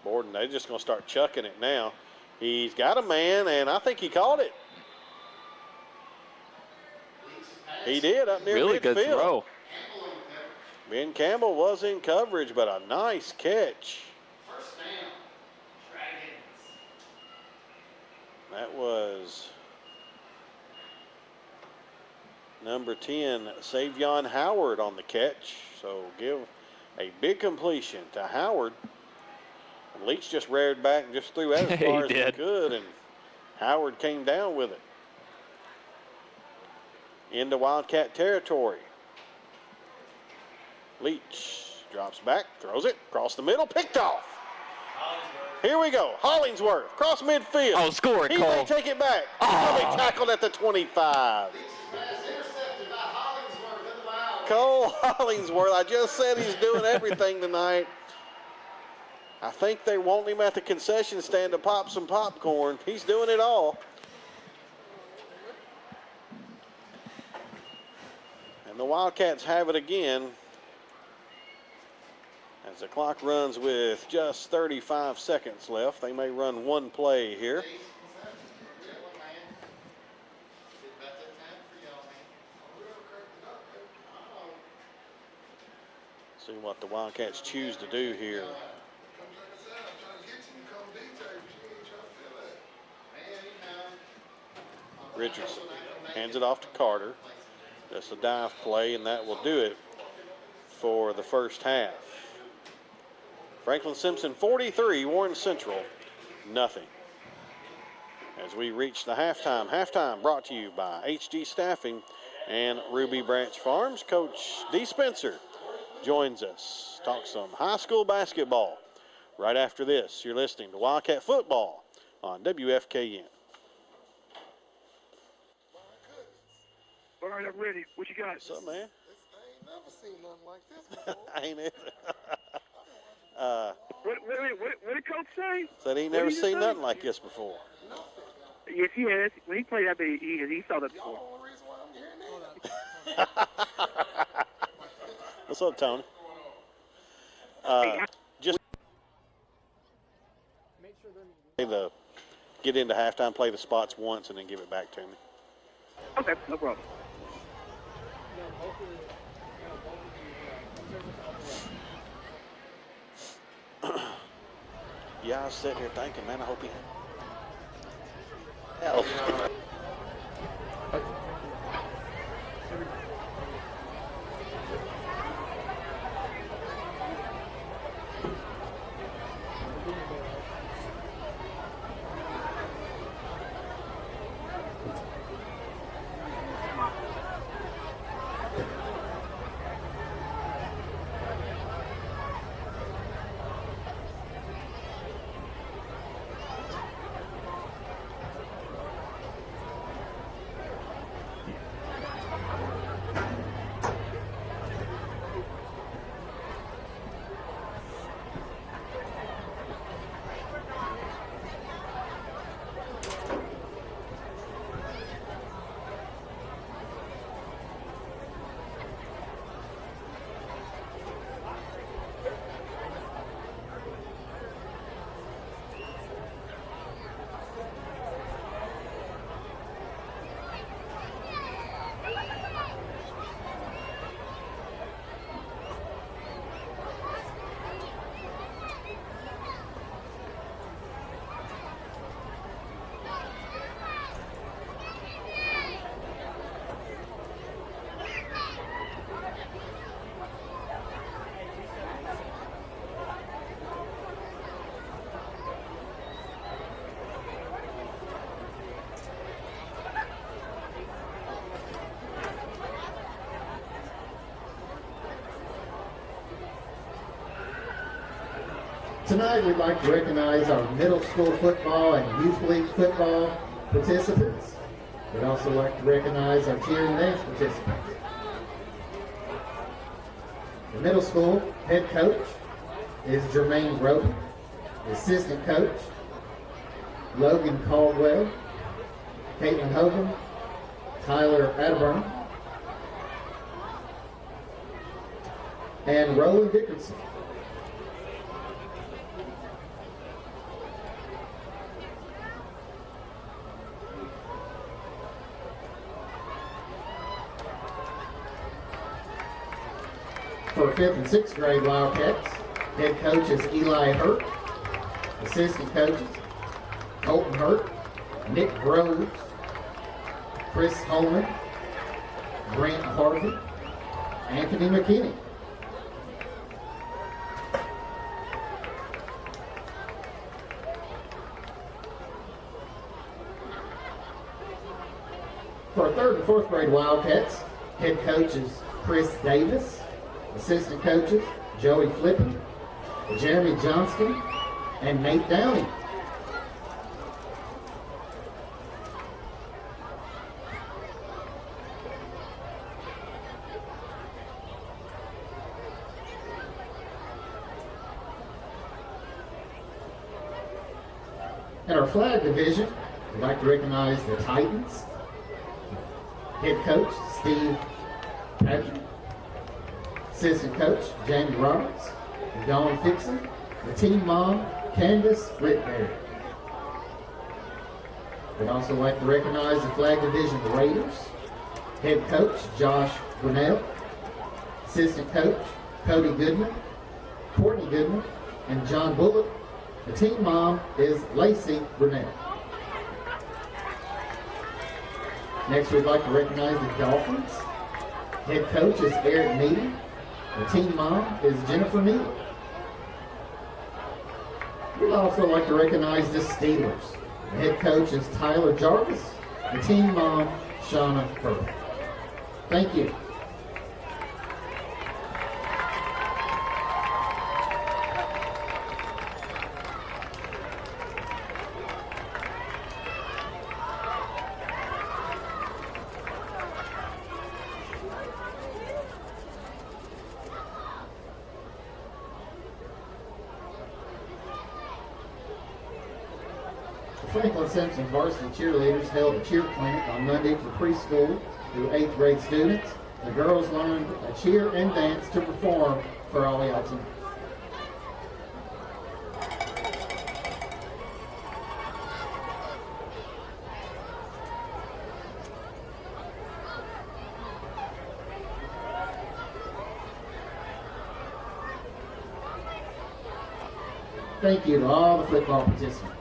Borden, they're just going to start chucking it now. He's got a man, and I think he caught it. He did up near really midfield. Good throw. Ben Campbell was in coverage, but a nice catch. First down, Dragons. That was number 10, Savion Howard on the catch. So give a big completion to Howard. And Leach just reared back and just threw out as far as he could, and Howard came down with it. Into Wildcat territory. Leach drops back, throws it, across the middle, picked off. Here we go, Hollingsworth, cross midfield. Oh, score it, He Cole. may take it back. He's going to be tackled at the 25. Intercepted by Hollingsworth in the bounds. Cole Hollingsworth, I just said he's doing everything tonight. I think they want him at the concession stand to pop some popcorn. He's doing it all. And the Wildcats have it again as the clock runs with just 35 seconds left. They may run one play here. See what the Wildcats choose to do here. Richardson hands it off to Carter. Just a dive play, and that will do it for the first half. Franklin Simpson 43, Warren Central nothing. As we reach the halftime. Halftime brought to you by HG Staffing and Ruby Branch Farms. Coach Dee Spencer joins us. Talk some high school basketball. Right after this, you're listening to Wildcat Football on WFKN. All right, I'm ready. What you got? What's up, man? I ain't never seen nothing like this before. Ain't it? What did Coach say? Said he never seen nothing like this before. Yes, he has. When he played, I bet he saw that before. Y'all the only reason why I'm hearing that. What's up, Tony? Just get into halftime, play the spots once, and then give it back to me. Okay, no problem. Yeah, I was sitting here thinking, man, I hope he hell. Tonight we'd like to recognize our middle school football and youth league football participants. We'd also like to recognize our cheer and dance participants. The middle school head coach is Jermaine Roden. The assistant coach, Logan Caldwell, Caitlin Hogan, Tyler Atterburn, and Roland Dickerson. For 5th and 6th grade Wildcats, head coach is Eli Hurt. Assistant coaches, Colton Hurt, Nick Groves, Chris Holman, Brent Harvey, Anthony McKinney. For 3rd and 4th grade Wildcats, head coach is Chris Davis. Assistant coaches, Joey Flippin, Jeremy Johnston, and Nate Downey. In our flag division, we'd like to recognize the Titans. Head coach, Steve Patrick. Assistant coach, Jamie Roberts. And Dawn Fixon. The team mom, Candace Whitberry. We'd also like to recognize the flag division Raiders. Head coach, Josh Grinnell. Assistant coach, Cody Goodman, Courtney Goodman, and John Bullock. The team mom is Lacey Grinnell. Next, we'd like to recognize the Dolphins. Head coach is Eric Needy. The team mom is Jennifer Needy. We'd also like to recognize the Steelers. The head coach is Tyler Jarvis. The team mom, Shauna Burke. Thank you. Franklin Simpson varsity cheerleaders held a cheer clinic on Monday for preschool through 8th grade students. The girls learned a cheer and dance to perform for all y'all tonight. Thank you to all the football participants.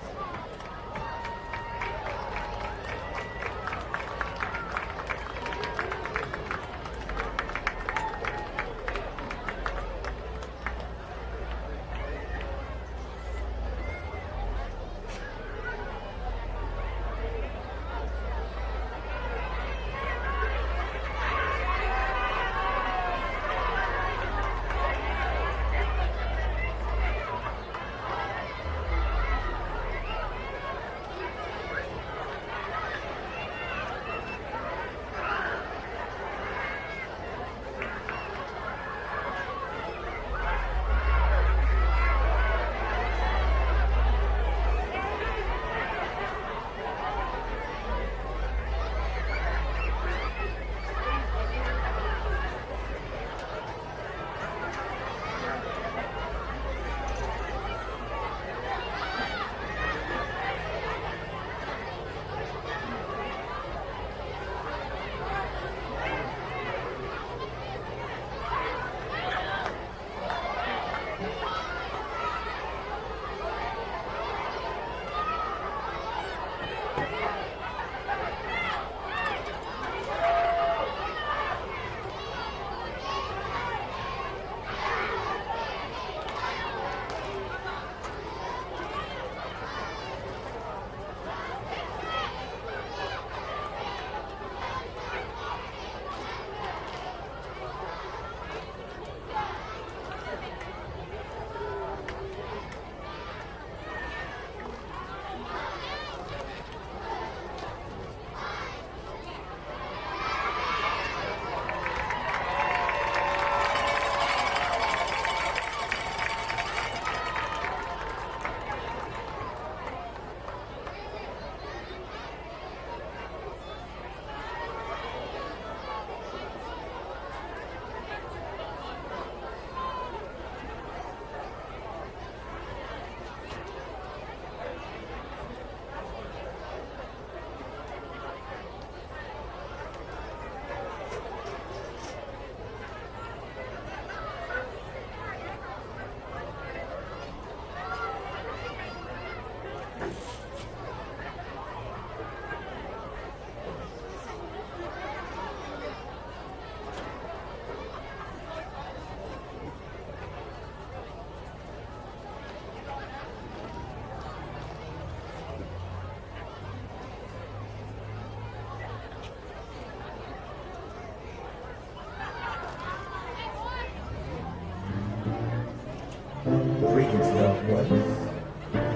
Greetings, loved ones.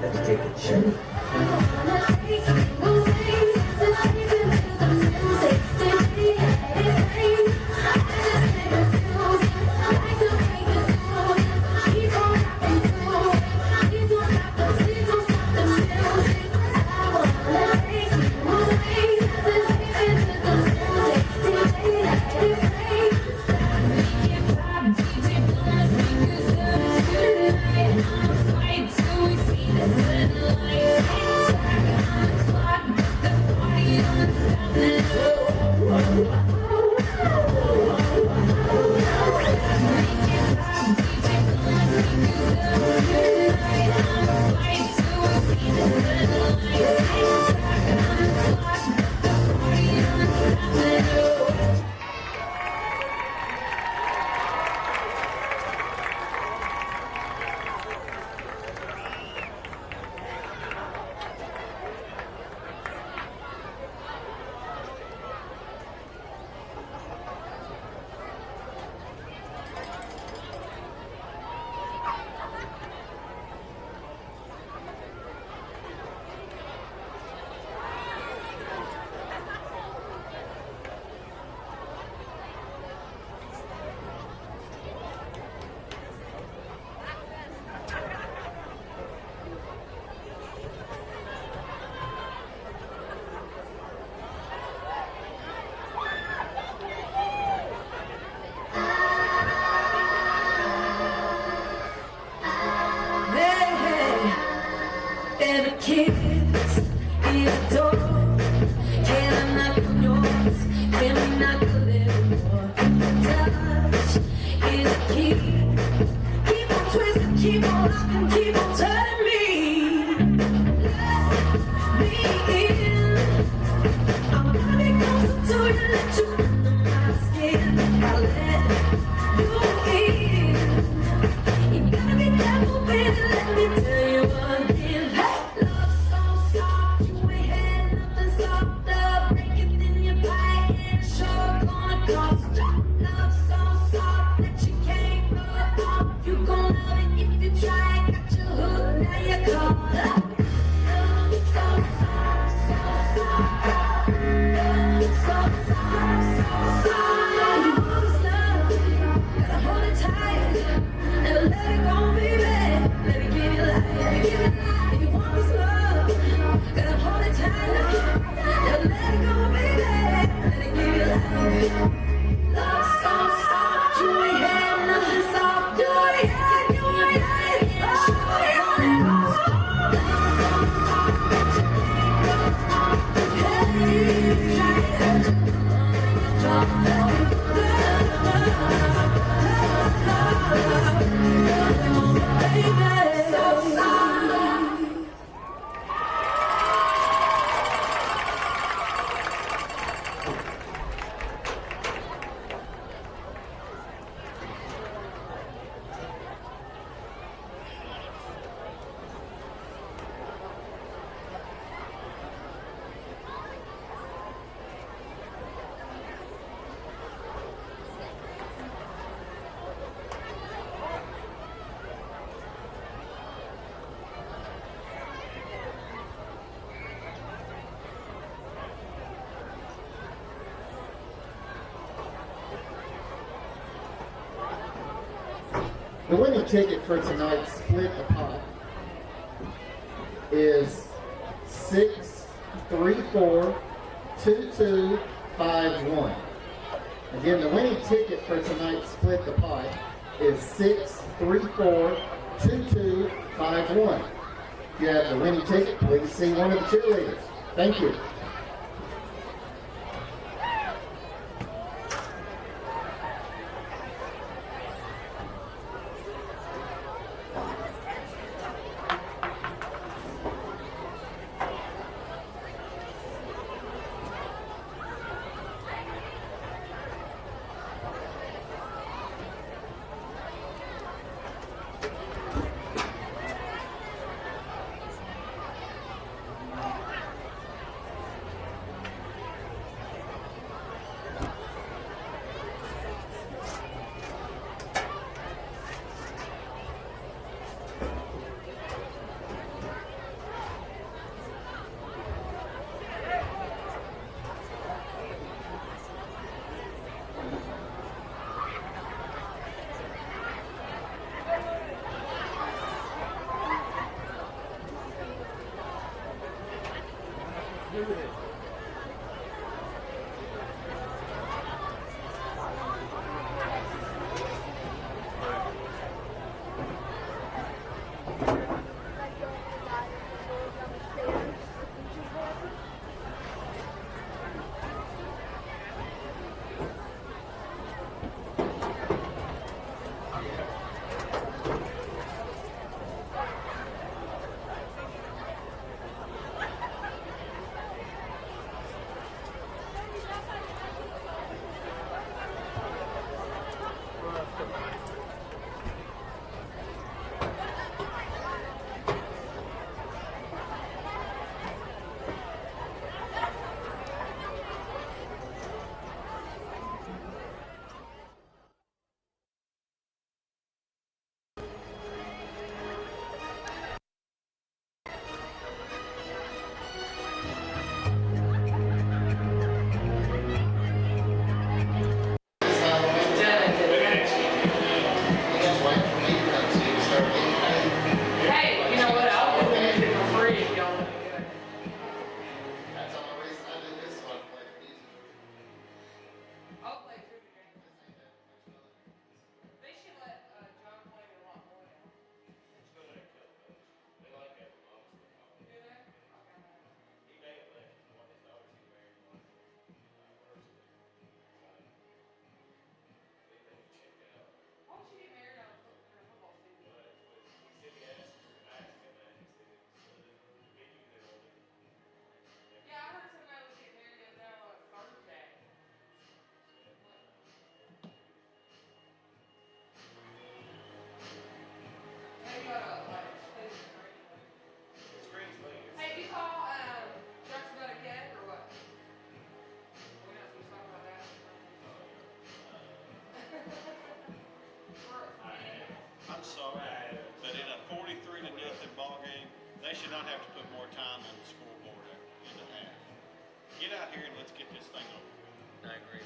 Let's take a journey. not good anymore. Touch is a key. Keep on twisting, keep on locking, keep on turning me. Let me in. I'm gonna be closer to you, let you under my skin. I'll let you in. You gotta be careful, baby, let me tell you again. Hey, love so soft, you ain't had nothing softer. Break it, then you bite, and sure gonna cost you. Love so soft that you can't rub off. You gon' love it if you try. Got your hook, now you're caught up. Love so soft, so soft. Love so soft, so soft. You want this love, gotta hold it tight. Never let it go, baby. Let me give you life, let me give you life. If you want this love, gotta hold it tight. Never let it go, baby. Let it give you life. Love so soft, you ain't had nothing soft. You ain't had, you ain't had. Oh, you ain't had. The winning ticket for tonight's split a pot is 6342251. Again, the winning ticket for tonight's split the pot is 6342251. If you have the winning ticket, please see one of the cheerleaders. Thank you. should not have to put more time on the scoreboard in the half. Get out here and let's get this thing over with. I agree.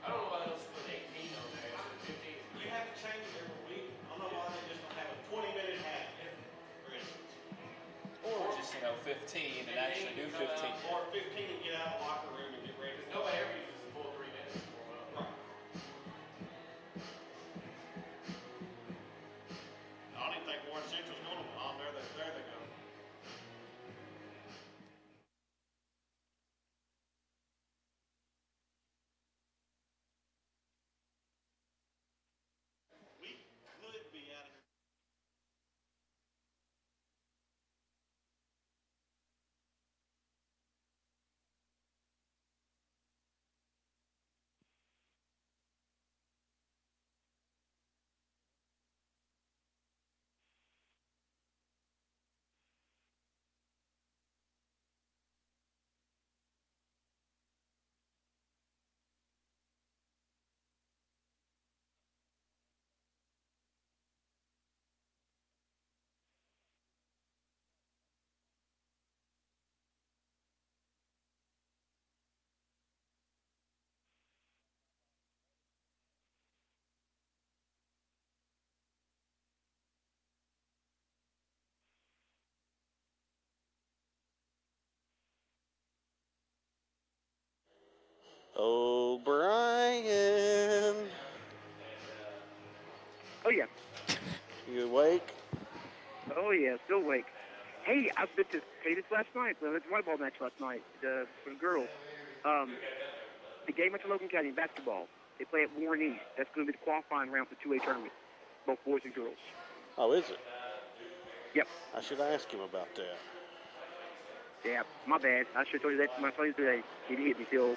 I don't know why they don't put 18 on there instead of 15. We have to change it every week. I don't know why they just don't have a 20-minute half, for instance. Or just 15 and actually do 15. Or 15 and get out of the locker room and get ready. Nobody ever uses the full 3 minutes to warm up. Right. I don't even think Warren Central's going to on there. There they go. We could be out of here. O'Brien, Oh, yeah. you awake? Oh, yeah, still awake. Hey, I meant to tell you this last night. We went to the volleyball match last night for the girls. The game at Logan County in basketball, they play at Warren East. That's going to be the qualifying round for 2A tournament, both boys and girls. Oh, is it? Yep. I should ask him about that. Yeah, my bad. I should have told you that to my son today. He didn't hit me till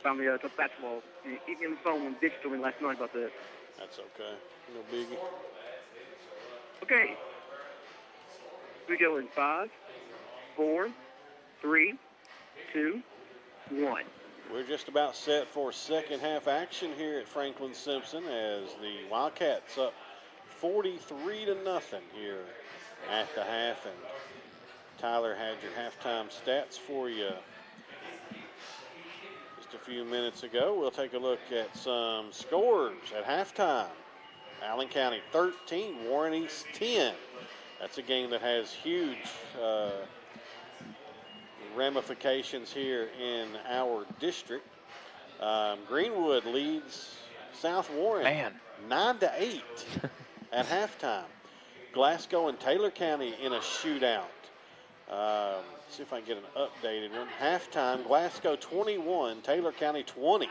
finally took basketball. He hit me on the phone and bitched to me last night about that. That's okay. No biggie. Okay. We go in 5, 4, 3, 2, 1. We're just about set for second half action here at Franklin Simpson as the Wildcats up 43-0 here at the half. And Tyler had your halftime stats for you just a few minutes ago. We'll take a look at some scores at halftime. Allen County 13, Warren East 10. That's a game that has huge ramifications here in our district. Greenwood leads South Warren 9-8 at halftime. Glasgow and Taylor County in a shootout. See if I can get an updated one. Halftime, Glasgow 21, Taylor County 20.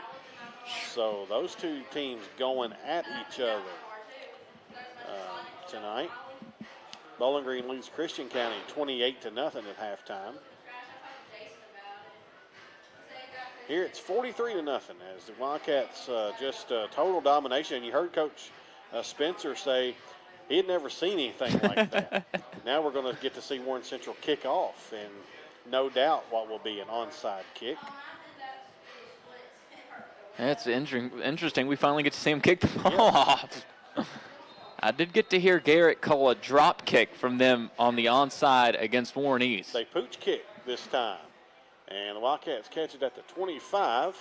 So those two teams going at each other tonight. Bowling Green leads Christian County 28-0 at halftime. Here it's 43-0 as the Wildcats just total domination. And you heard Coach Spencer say he had never seen anything like that. Now we're going to get to see Warren Central kick off, and no doubt what will be an onside kick. That's interesting. We finally get to see him kick the ball off. I did get to hear Garrett call a drop kick from them on the onside against Warren East. They pooch kick this time. And the Wildcats catch it at the 25,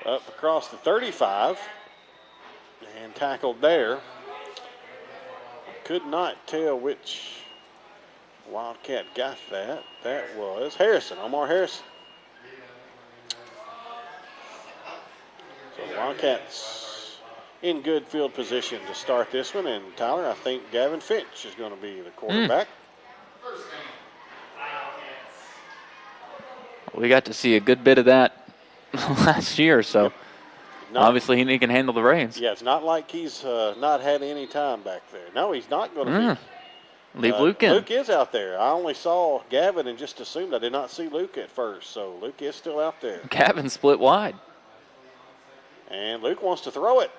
up across the 35, and tackled there. Could not tell which Wildcat got that. That was Harrison, Omar Harrison. So the Wildcats in good field position to start this one. And Tyler, I think Gavin Finch is going to be the quarterback. We got to see a good bit of that last year, so obviously he can handle the reins. Yeah, it's not like he's not had any time back there. No, he's not going to be. Leave Luke in. Luke is out there. I only saw Gavin and just assumed I did not see Luke at first, so Luke is still out there. Gavin split wide. And Luke wants to throw it.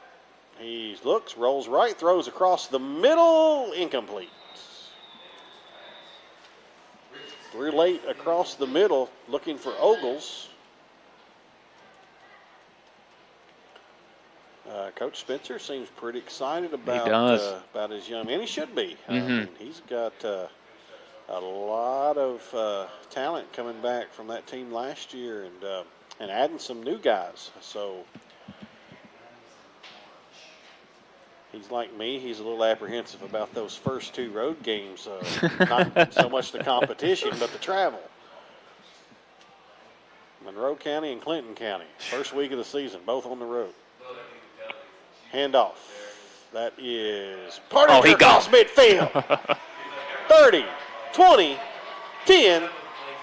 He looks, rolls right, throws across the middle, incomplete. We're late across the middle, looking for Ogles. Coach Spencer seems pretty excited about his young man. He should be. I mean, he's got a lot of talent coming back from that team last year, and adding some new guys. So he's like me. He's a little apprehensive about those first 2 road games. Not so much the competition, but the travel. Monroe County and Clinton County, first week of the season, both on the road. Handoff. That is Partinger across midfield. 30, 20, 10,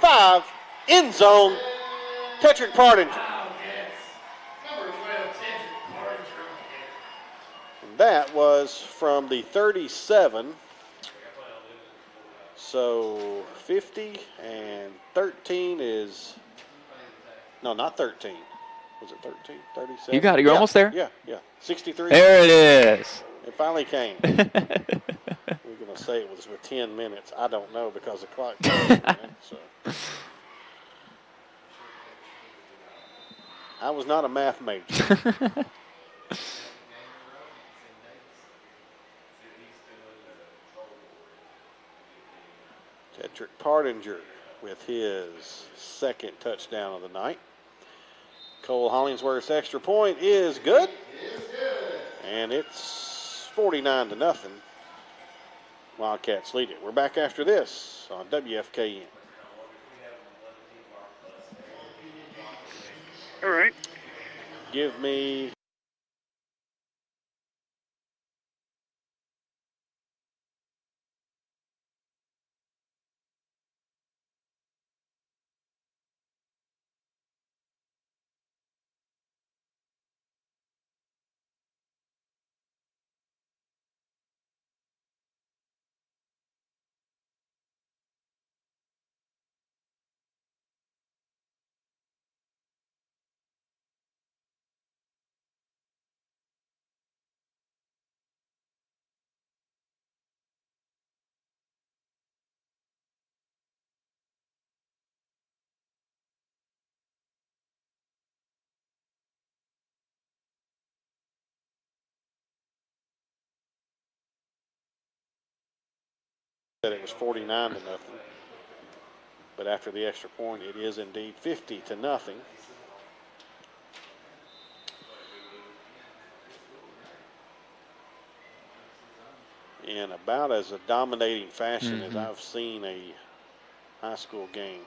5, end zone. Tetrick Partinger. And that was from the 37. So 50 and 13 is, no, not 13. Was it 13? 37? You got it. You're almost there? Yeah. 63. There it is. It finally came. We're going to say it was with 10 minutes. I don't know because the clock. So. I was not a math major. Tetrick Partinger with his second touchdown of the night. Cole Hollingsworth's extra point is good. And it's 49-0. Wildcats lead it. We're back after this on WFKN. All right. Give me that it was 49-0. But after the extra point, it is indeed 50-0. In about as a dominating fashion as I've seen a high school game.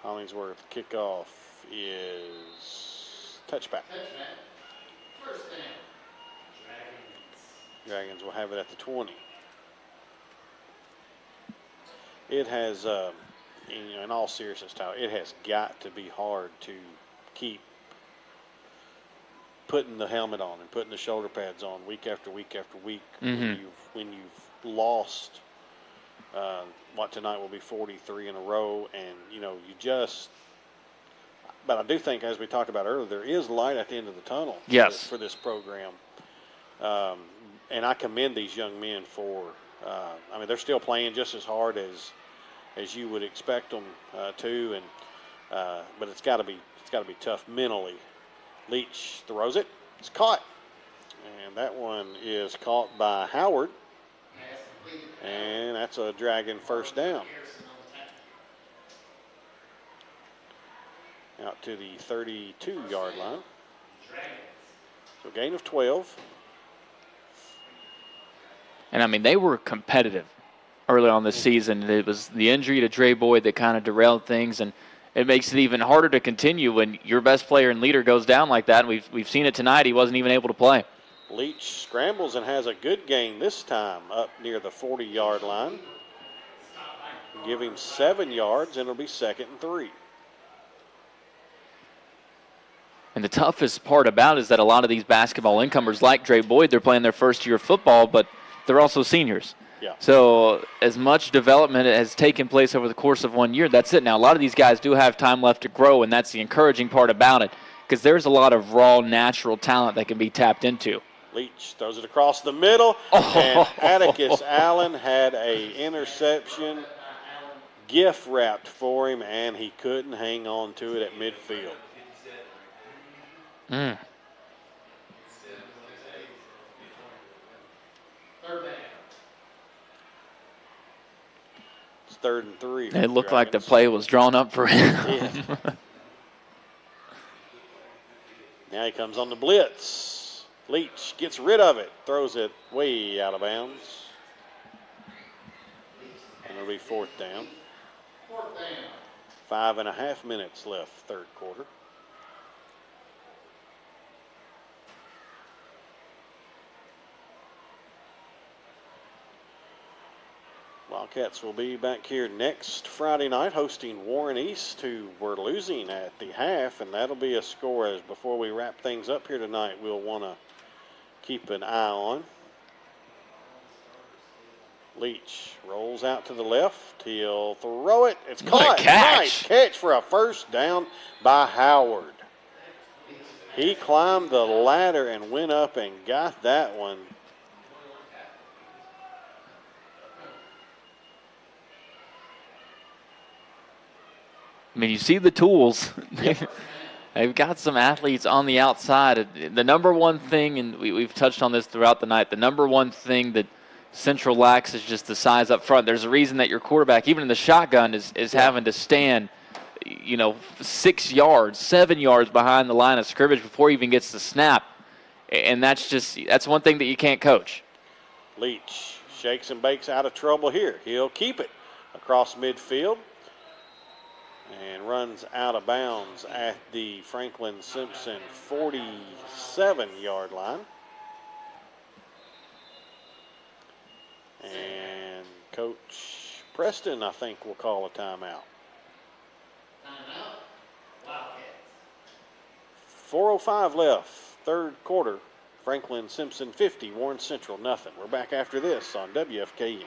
Hollingsworth kickoff is touchback. First down. Dragons will have it at the 20. It has, in all seriousness, Tyler, it has got to be hard to keep putting the helmet on and putting the shoulder pads on week after week after week when you've lost what tonight will be 43 in a row, and you just. But I do think, as we talked about earlier, there is light at the end of the tunnel. Yes. For this program, and I commend these young men for. They're still playing just as hard as you would expect them to, and but it's got to be tough mentally. Leach throws it. It's caught. And that one is caught by Howard. And that's a Dragon first down. Out to the 32-yard line. So gain of 12. And, they were competitive early on this season. It was the injury to Dre Boyd that kind of derailed things, and it makes it even harder to continue when your best player and leader goes down like that. And we've seen it tonight. He wasn't even able to play. Leach scrambles and has a good gain this time up near the 40-yard line. Give him 7 yards, and it'll be 2nd and 3. And the toughest part about it is that a lot of these basketball incomers, like Dre Boyd, they're playing their first year of football, but they're also seniors. Yeah. So as much development has taken place over the course of 1 year, that's it. Now, a lot of these guys do have time left to grow, and that's the encouraging part about it, because there's a lot of raw, natural talent that can be tapped into. Leach throws it across the middle, and Atticus Allen had an interception gift wrapped for him, and he couldn't hang on to it at midfield. 3rd and 3. For It looked like the Dragons. play was drawn up for him. Yeah. Now he comes on the blitz. Leach gets rid of it, throws it way out of bounds. And it'll be 4th down. 5.5 minutes left, third quarter. Wildcats will be back here next Friday night hosting Warren East, who were losing at the half, and that'll be a score as before we wrap things up here tonight we'll want to keep an eye on. Leach rolls out to the left. He'll throw it. It's What a caught. catch. Nice catch for a first down by Howard. He climbed the ladder and went up and got that one. I mean, you see the tools. Yep. They've got some athletes on the outside. The number one thing, and we've touched on this throughout the night, the number one thing that Central lacks is just the size up front. There's a reason that your quarterback, even in the shotgun, is having to stand, 6 yards, 7 yards behind the line of scrimmage before he even gets the snap. And that's one thing that you can't coach. Leach shakes and bakes out of trouble here. He'll keep it across midfield and runs out of bounds at the Franklin Simpson 47-yard line. And Coach Preston, I think, will call a timeout. Timeout. Wildcats. 4:05 left, third quarter. Franklin Simpson 50, Warren Central nothing. We're back after this on WFKU.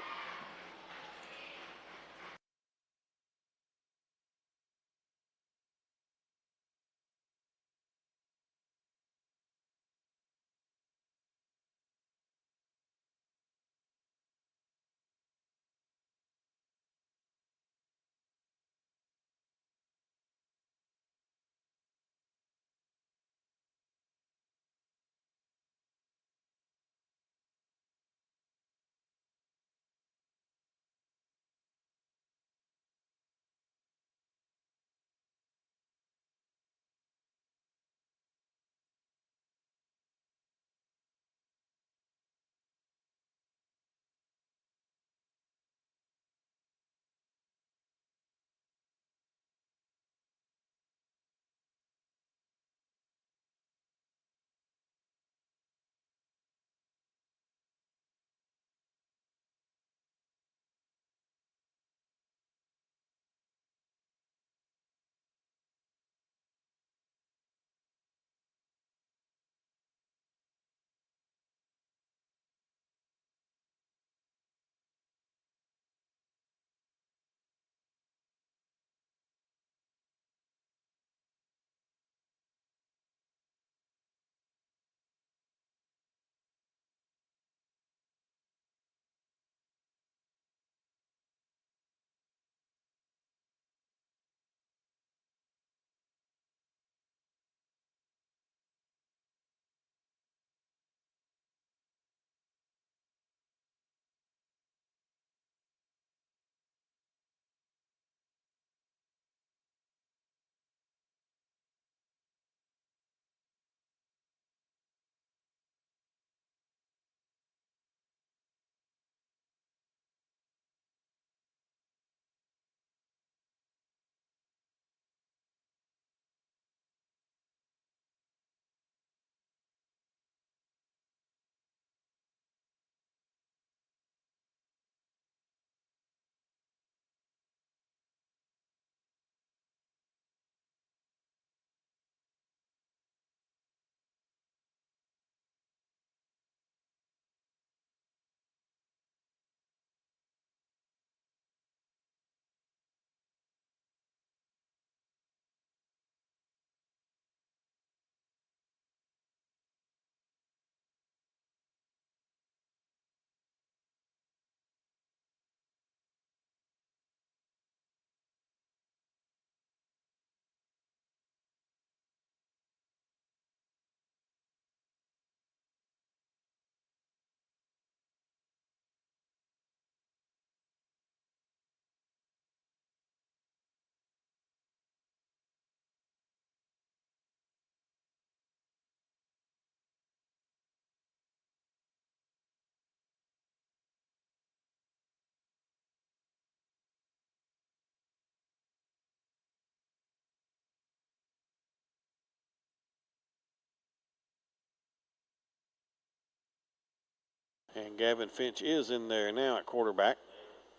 And Gavin Finch is in there now at quarterback.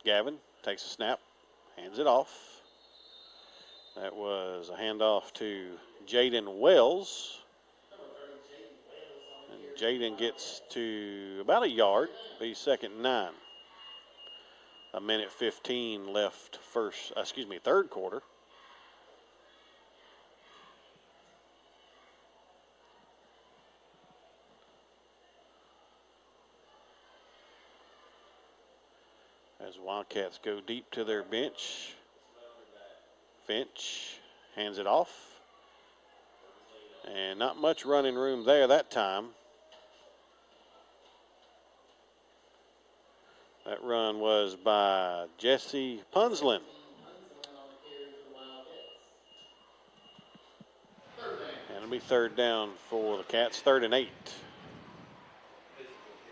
Gavin takes a snap, hands it off. That was a handoff to Jaden Wells. And Jaden gets to about a yard, be second and 9. A minute 15 left third quarter. As Wildcats go deep to their bench. Finch hands it off. And not much running room there that time. That run was by Jesse Punslin. And it'll be third down for the Cats, 3rd and 8.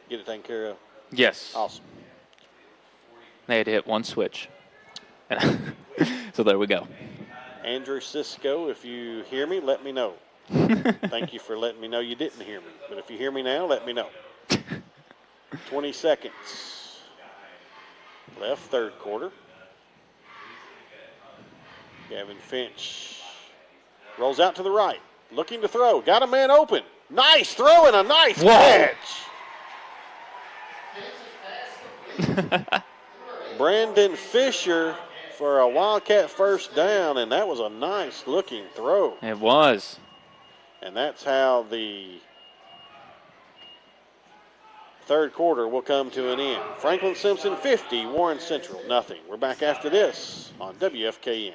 Get it taken care of? Yes. Awesome. They had to hit one switch. So there we go. Andrew Cisco, if you hear me, let me know. Thank you for letting me know you didn't hear me. But if you hear me now, let me know. 20 seconds left, third quarter. Gavin Finch rolls out to the right, looking to throw. Got a man open. Nice throw and a nice catch. Brandon Fisher for a Wildcat first down, and that was a nice looking throw. It was. And that's how the third quarter will come to an end. Franklin Simpson 50, Warren Central nothing. We're back after this on WFKN.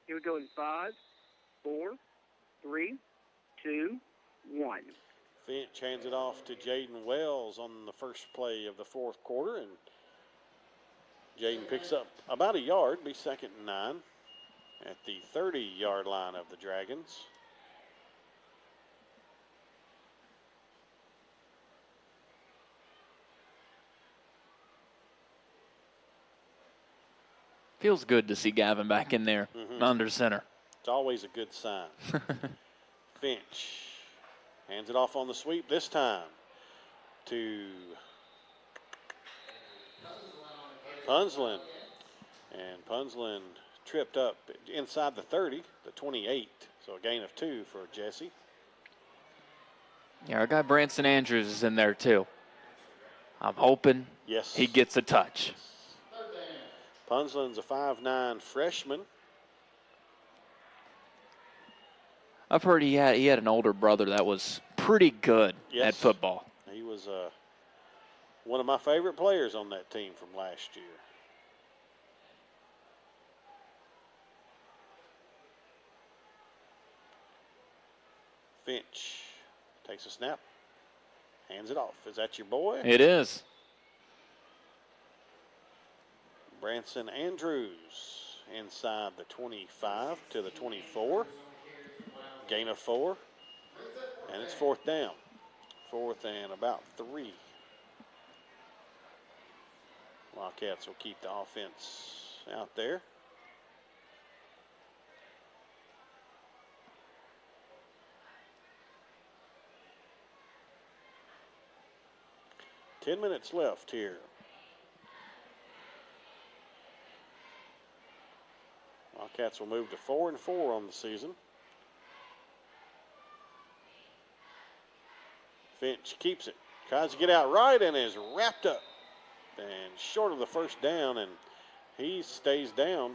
Here we go in 5, 4, 3, 2, 1. Finch hands it off to Jaden Wells on the first play of the fourth quarter, and Jaden picks up about a yard, be second and 9 at the 30-yard line of the Dragons. Feels good to see Gavin back in there under center. It's always a good sign. Finch hands it off on the sweep this time to Punslin. And Punslin tripped up inside the 30, the 28. So a gain of 2 for Jesse. Yeah, our guy Branson Andrews is in there too. I'm hoping he gets a touch. Punslin's a 5'9" freshman. I've heard he had an older brother that was pretty good at football. He was one of my favorite players on that team from last year. Finch takes a snap, hands it off. Is that your boy? It is. Branson Andrews inside the 25 to the 24. Gain of 4. And it's fourth down. Fourth and about 3. Wildcats will keep the offense out there. Ten minutes left here. Wildcats will move to 4-4 on the season. Finch keeps it. Tries to get out right and is wrapped up and short of the first down, and he stays down.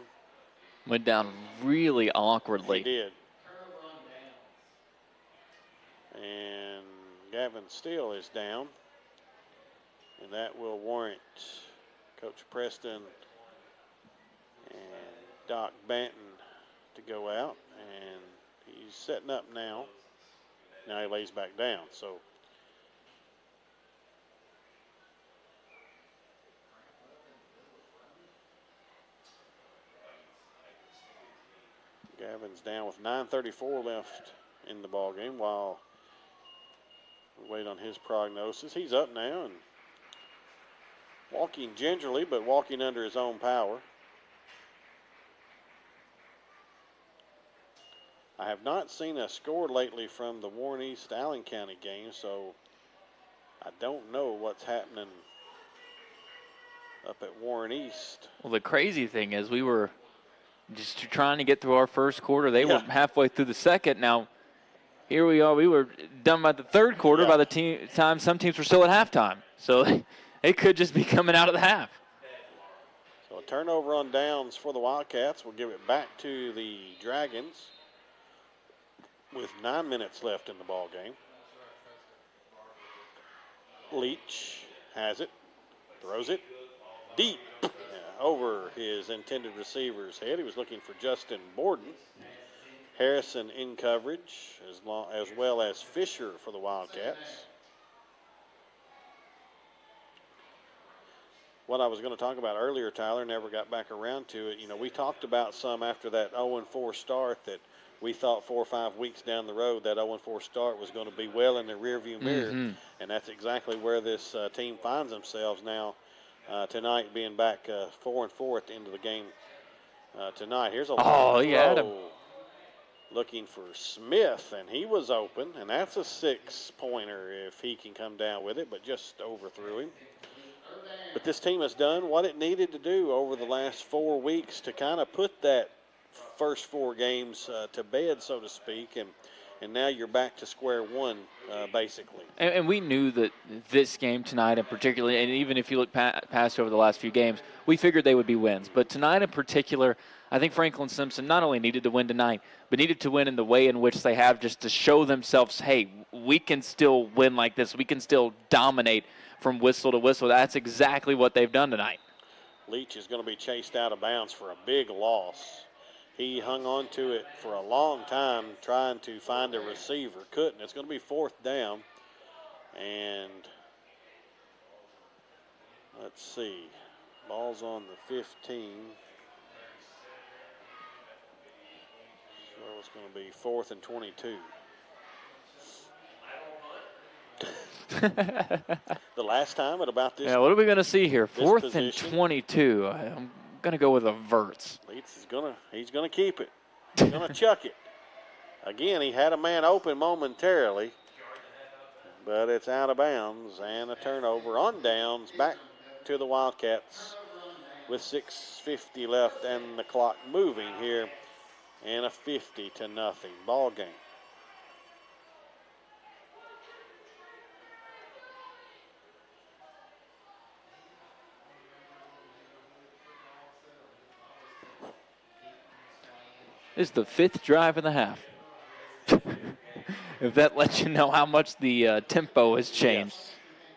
Went down really awkwardly. He did. And Gavin Steele is down, and that will warrant Coach Preston and Doc Banton to go out, and he's setting up now. Now he lays back down. So Gavin's down with 9:34 left in the ball game while we wait on his prognosis. He's up now and walking gingerly, but walking under his own power. I have not seen a score lately from the Warren East Allen County game, so I don't know what's happening up at Warren East. Well, the crazy thing is we were just trying to get through our first quarter. They were halfway through the second. Now, here we are. We were done by the third quarter by the time some teams were still at halftime. So it could just be coming out of the half. So a turnover on downs for the Wildcats. We'll give it back to the Dragons with 9 minutes left in the ball game. Leach has it, throws it deep over his intended receiver's head. He was looking for Justin Borden. Harrison in coverage, as well as Fisher for the Wildcats. What I was going to talk about earlier, Tyler, never got back around to it. You know, we talked about some after that 0-4 start that we thought 4 or 5 weeks down the road that 0-4 start was going to be well in the rearview mirror. Mm-hmm. And that's exactly where this team finds themselves now tonight, being back 4-4 at the end of the game tonight. Here's a long throw looking for Smith, and he was open, and that's a 6-pointer if he can come down with it, but just overthrew him. But this team has done what it needed to do over the last 4 weeks to kind of put that first 4 games to bed, so to speak, and now you're back to square one, basically. And we knew that this game tonight in particular, and even if you look past over the last few games, we figured they would be wins. But tonight in particular, I think Franklin Simpson not only needed to win tonight, but needed to win in the way in which they have, just to show themselves, hey, we can still win like this. We can still dominate from whistle to whistle. That's exactly what they've done tonight. Leach is going to be chased out of bounds for a big loss. He hung on to it for a long time trying to find a receiver. Couldn't. It's going to be 4th down. And let's see. Ball's on the 15. So it's going to be 4th and 22. The last time at about this. Yeah, what are we going to see here? 4th and 22. I'm going to go with a Verts. Leach is he's going to keep it. He's going to chuck it. Again, he had a man open momentarily, but it's out of bounds and a turnover on downs back to the Wildcats with 6:50 left and the clock moving here and a 50-0 ball game. This is the 5th drive in the half. If that lets you know how much the tempo has changed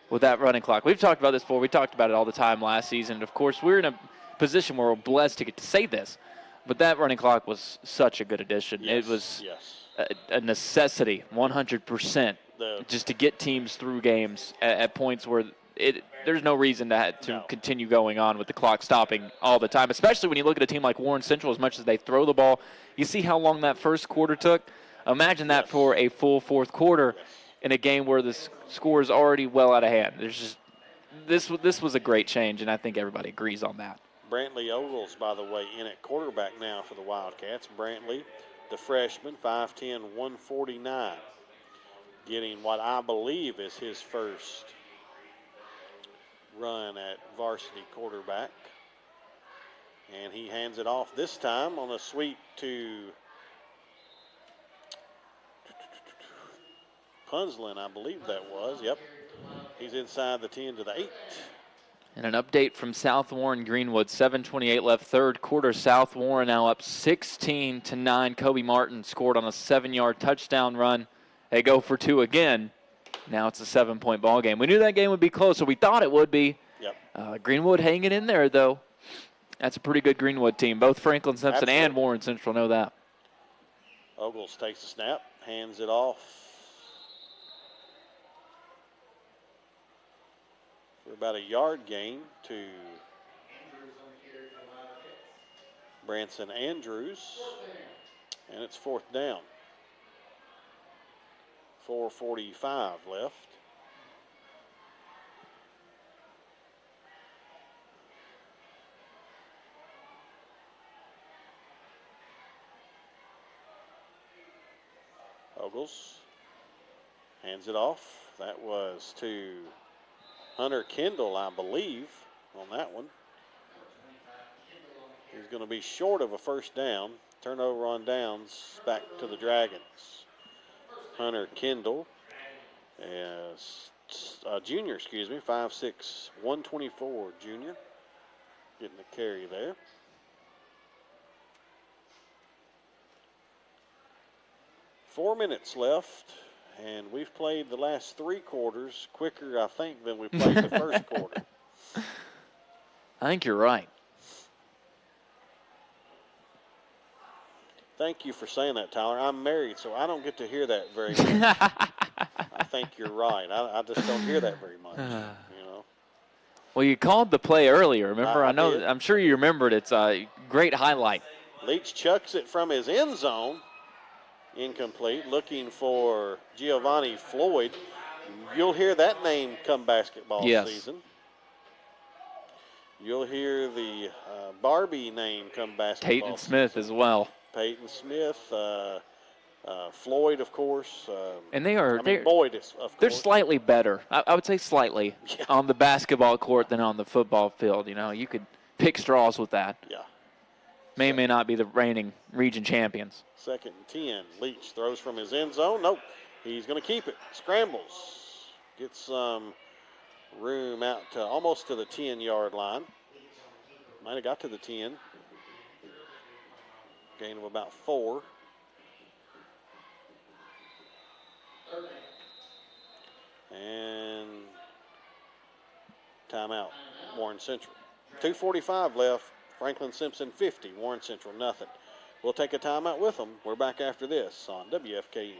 with that running clock. We've talked about this before. We talked about it all the time last season. Of course, we're in a position where we're blessed to get to say this, but that running clock was such a good addition. It was a necessity, 100%, just to get teams through games at points where there's no reason to continue going on with the clock stopping all the time, especially when you look at a team like Warren Central. As much as they throw the ball, you see how long that first quarter took? Imagine that for a full 4th quarter in a game where the score is already well out of hand. This was a great change, and I think everybody agrees on that. Brantley Ogles, by the way, in at quarterback now for the Wildcats. Brantley, the freshman, 5'10", 149, getting what I believe is his first run at varsity quarterback. And he hands it off this time on a sweep to Punslin, I believe that was. Yep. He's inside the 10 to the 8. And an update from South Warren Greenwood. 7:28 left, third quarter. South Warren now up 16-9. Kobe Martin scored on a 7-yard touchdown run. They go for 2 again. Now it's a 7-point ball game. We knew that game would be close, or we thought it would be. Yep. Greenwood hanging in there, though. That's a pretty good Greenwood team. Both Franklin Simpson Absolutely. and Warren Central know that. Ogles takes the snap, hands it off for about a yard gain to Branson Andrews, and it's 4th down. 4:45 left. Ogles hands it off. That was to Hunter Kendall, I believe, on that one. He's going to be short of a first down. Turnover on downs, back to the Dragons. Hunter Kendall is junior, 5'6", 124 junior. Getting the carry there. Four minutes left, and we've played the last 3 quarters quicker, I think, than we played the first quarter. I think you're right. Thank you for saying that, Tyler. I'm married, so I don't get to hear that very much. I think you're right. I just don't hear that very much, you know. Well, you called the play earlier, remember? I know. did. I'm sure you remembered. It's a great highlight. Leach chucks it from his end zone. Incomplete. Looking for Giovanni Floyd. You'll hear that name come basketball season. You'll hear the Barbie name come basketball Peyton Smith season. as well. Peyton Smith, Floyd, of course. And they are Boyd, of course. They're slightly better. I would say slightly on the basketball court than on the football field. You know, you could pick straws with that. Yeah. May not be the reigning region champions. 2nd and 10. Leach throws from his end zone. Nope. He's going to keep it. Scrambles. Gets some room out to almost to the 10-yard line. Might have got to the 10. Gain of about 4. And timeout. Warren Central. 2:45 left. Franklin Simpson 50. Warren Central nothing. We'll take a timeout with them. We're back after this on WFKN.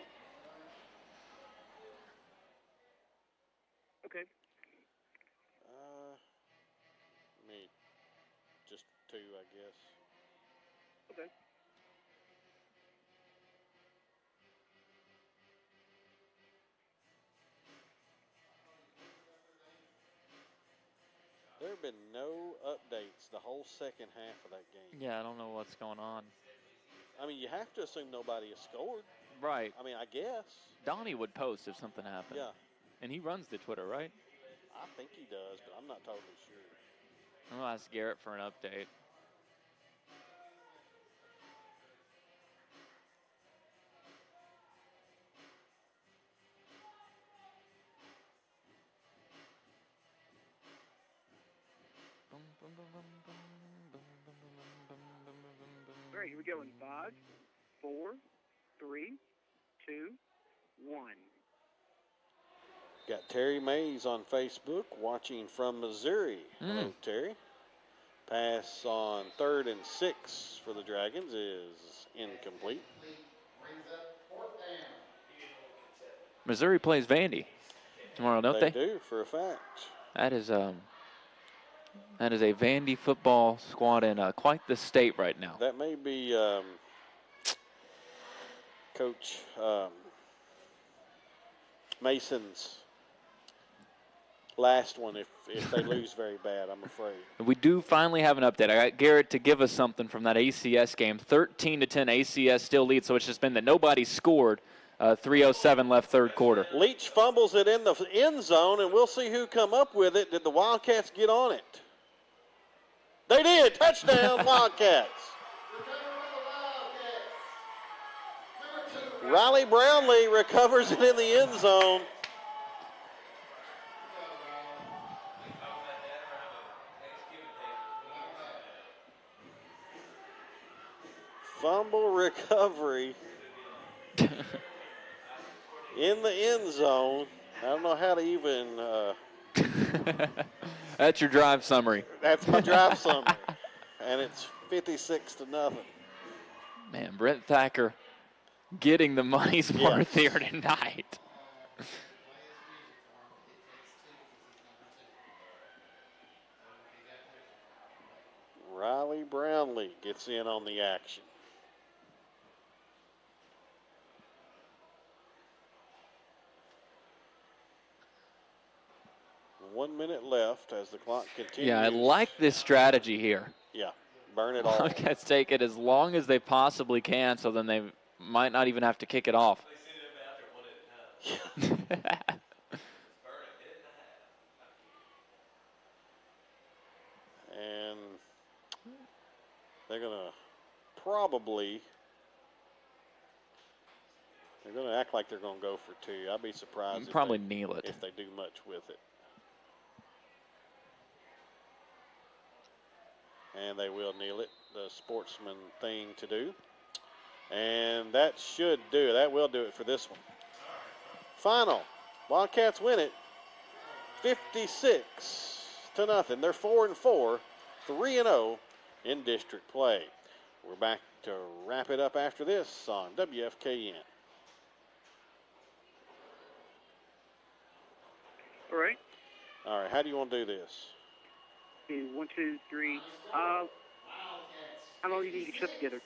Okay. Me, just 2, I guess. Okay. There have been no updates the whole second half of that game. Yeah, I don't know what's going on. I mean, you have to assume nobody has scored. Right. I mean, I guess. Donnie would post if something happened. Yeah. And he runs the Twitter, right? I think he does, but I'm not totally sure. I'm going to ask Garrett for an update. All right, here we go in 5, 4, 3, 2, 1. Got Terry Mays on Facebook watching from Missouri. Hello, Terry. Pass on 3rd and 6 for the Dragons is incomplete. Missouri plays Vandy tomorrow, don't they? They do, for a fact. That is a Vandy football squad in quite the state right now. That may be Coach Mason's last one if they lose very bad, I'm afraid. We do finally have an update. I got Garrett to give us something from that ACS game. 13-10, ACS still leads, so it's just been that nobody scored. 3:07 left third quarter. Leach fumbles it in the end zone, and we'll see who come up with it. Did the Wildcats get on it? They did. Touchdown, Wildcats. Riley Brownlee recovers it in the end zone. Fumble recovery in the end zone. I don't know how to even. That's your drive summary. That's my drive summary. And it's 56-0. Man, Brent Thacker getting the money's worth here tonight. Riley Brownlee gets in on the action. One minute left as the clock continues. Yeah, I like this strategy here. Yeah, burn it all. Wildcats take it as long as they possibly can, so then they might not even have to kick it off. And they're going to probably, they're going to act like they're going to go for two. I'd be surprised probably kneel it if they do much with it. And they will kneel it, the sportsman thing to do. And that should do it. That will do it for this one. Final. Wildcats win it 56-0. They're 4-4, 3-0 in district play. We're back to wrap it up after this on WFKN. All right. All right, how do you want to do this? Okay, 1, 2, 3. How long do you need to get shut together?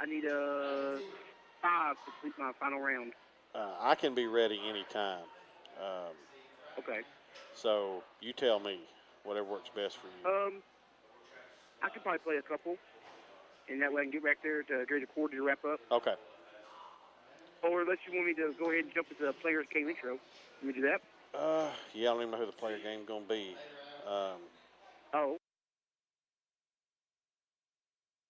I need 5 to complete my final round. I can be ready anytime. Okay. So you tell me whatever works best for you. I could probably play a couple, and that way I can get back there to get the quarter to wrap up. Okay. Or unless you want me to go ahead and jump into the players game intro. Can we do that? Yeah, I don't even know who the player game's going to be. Oh.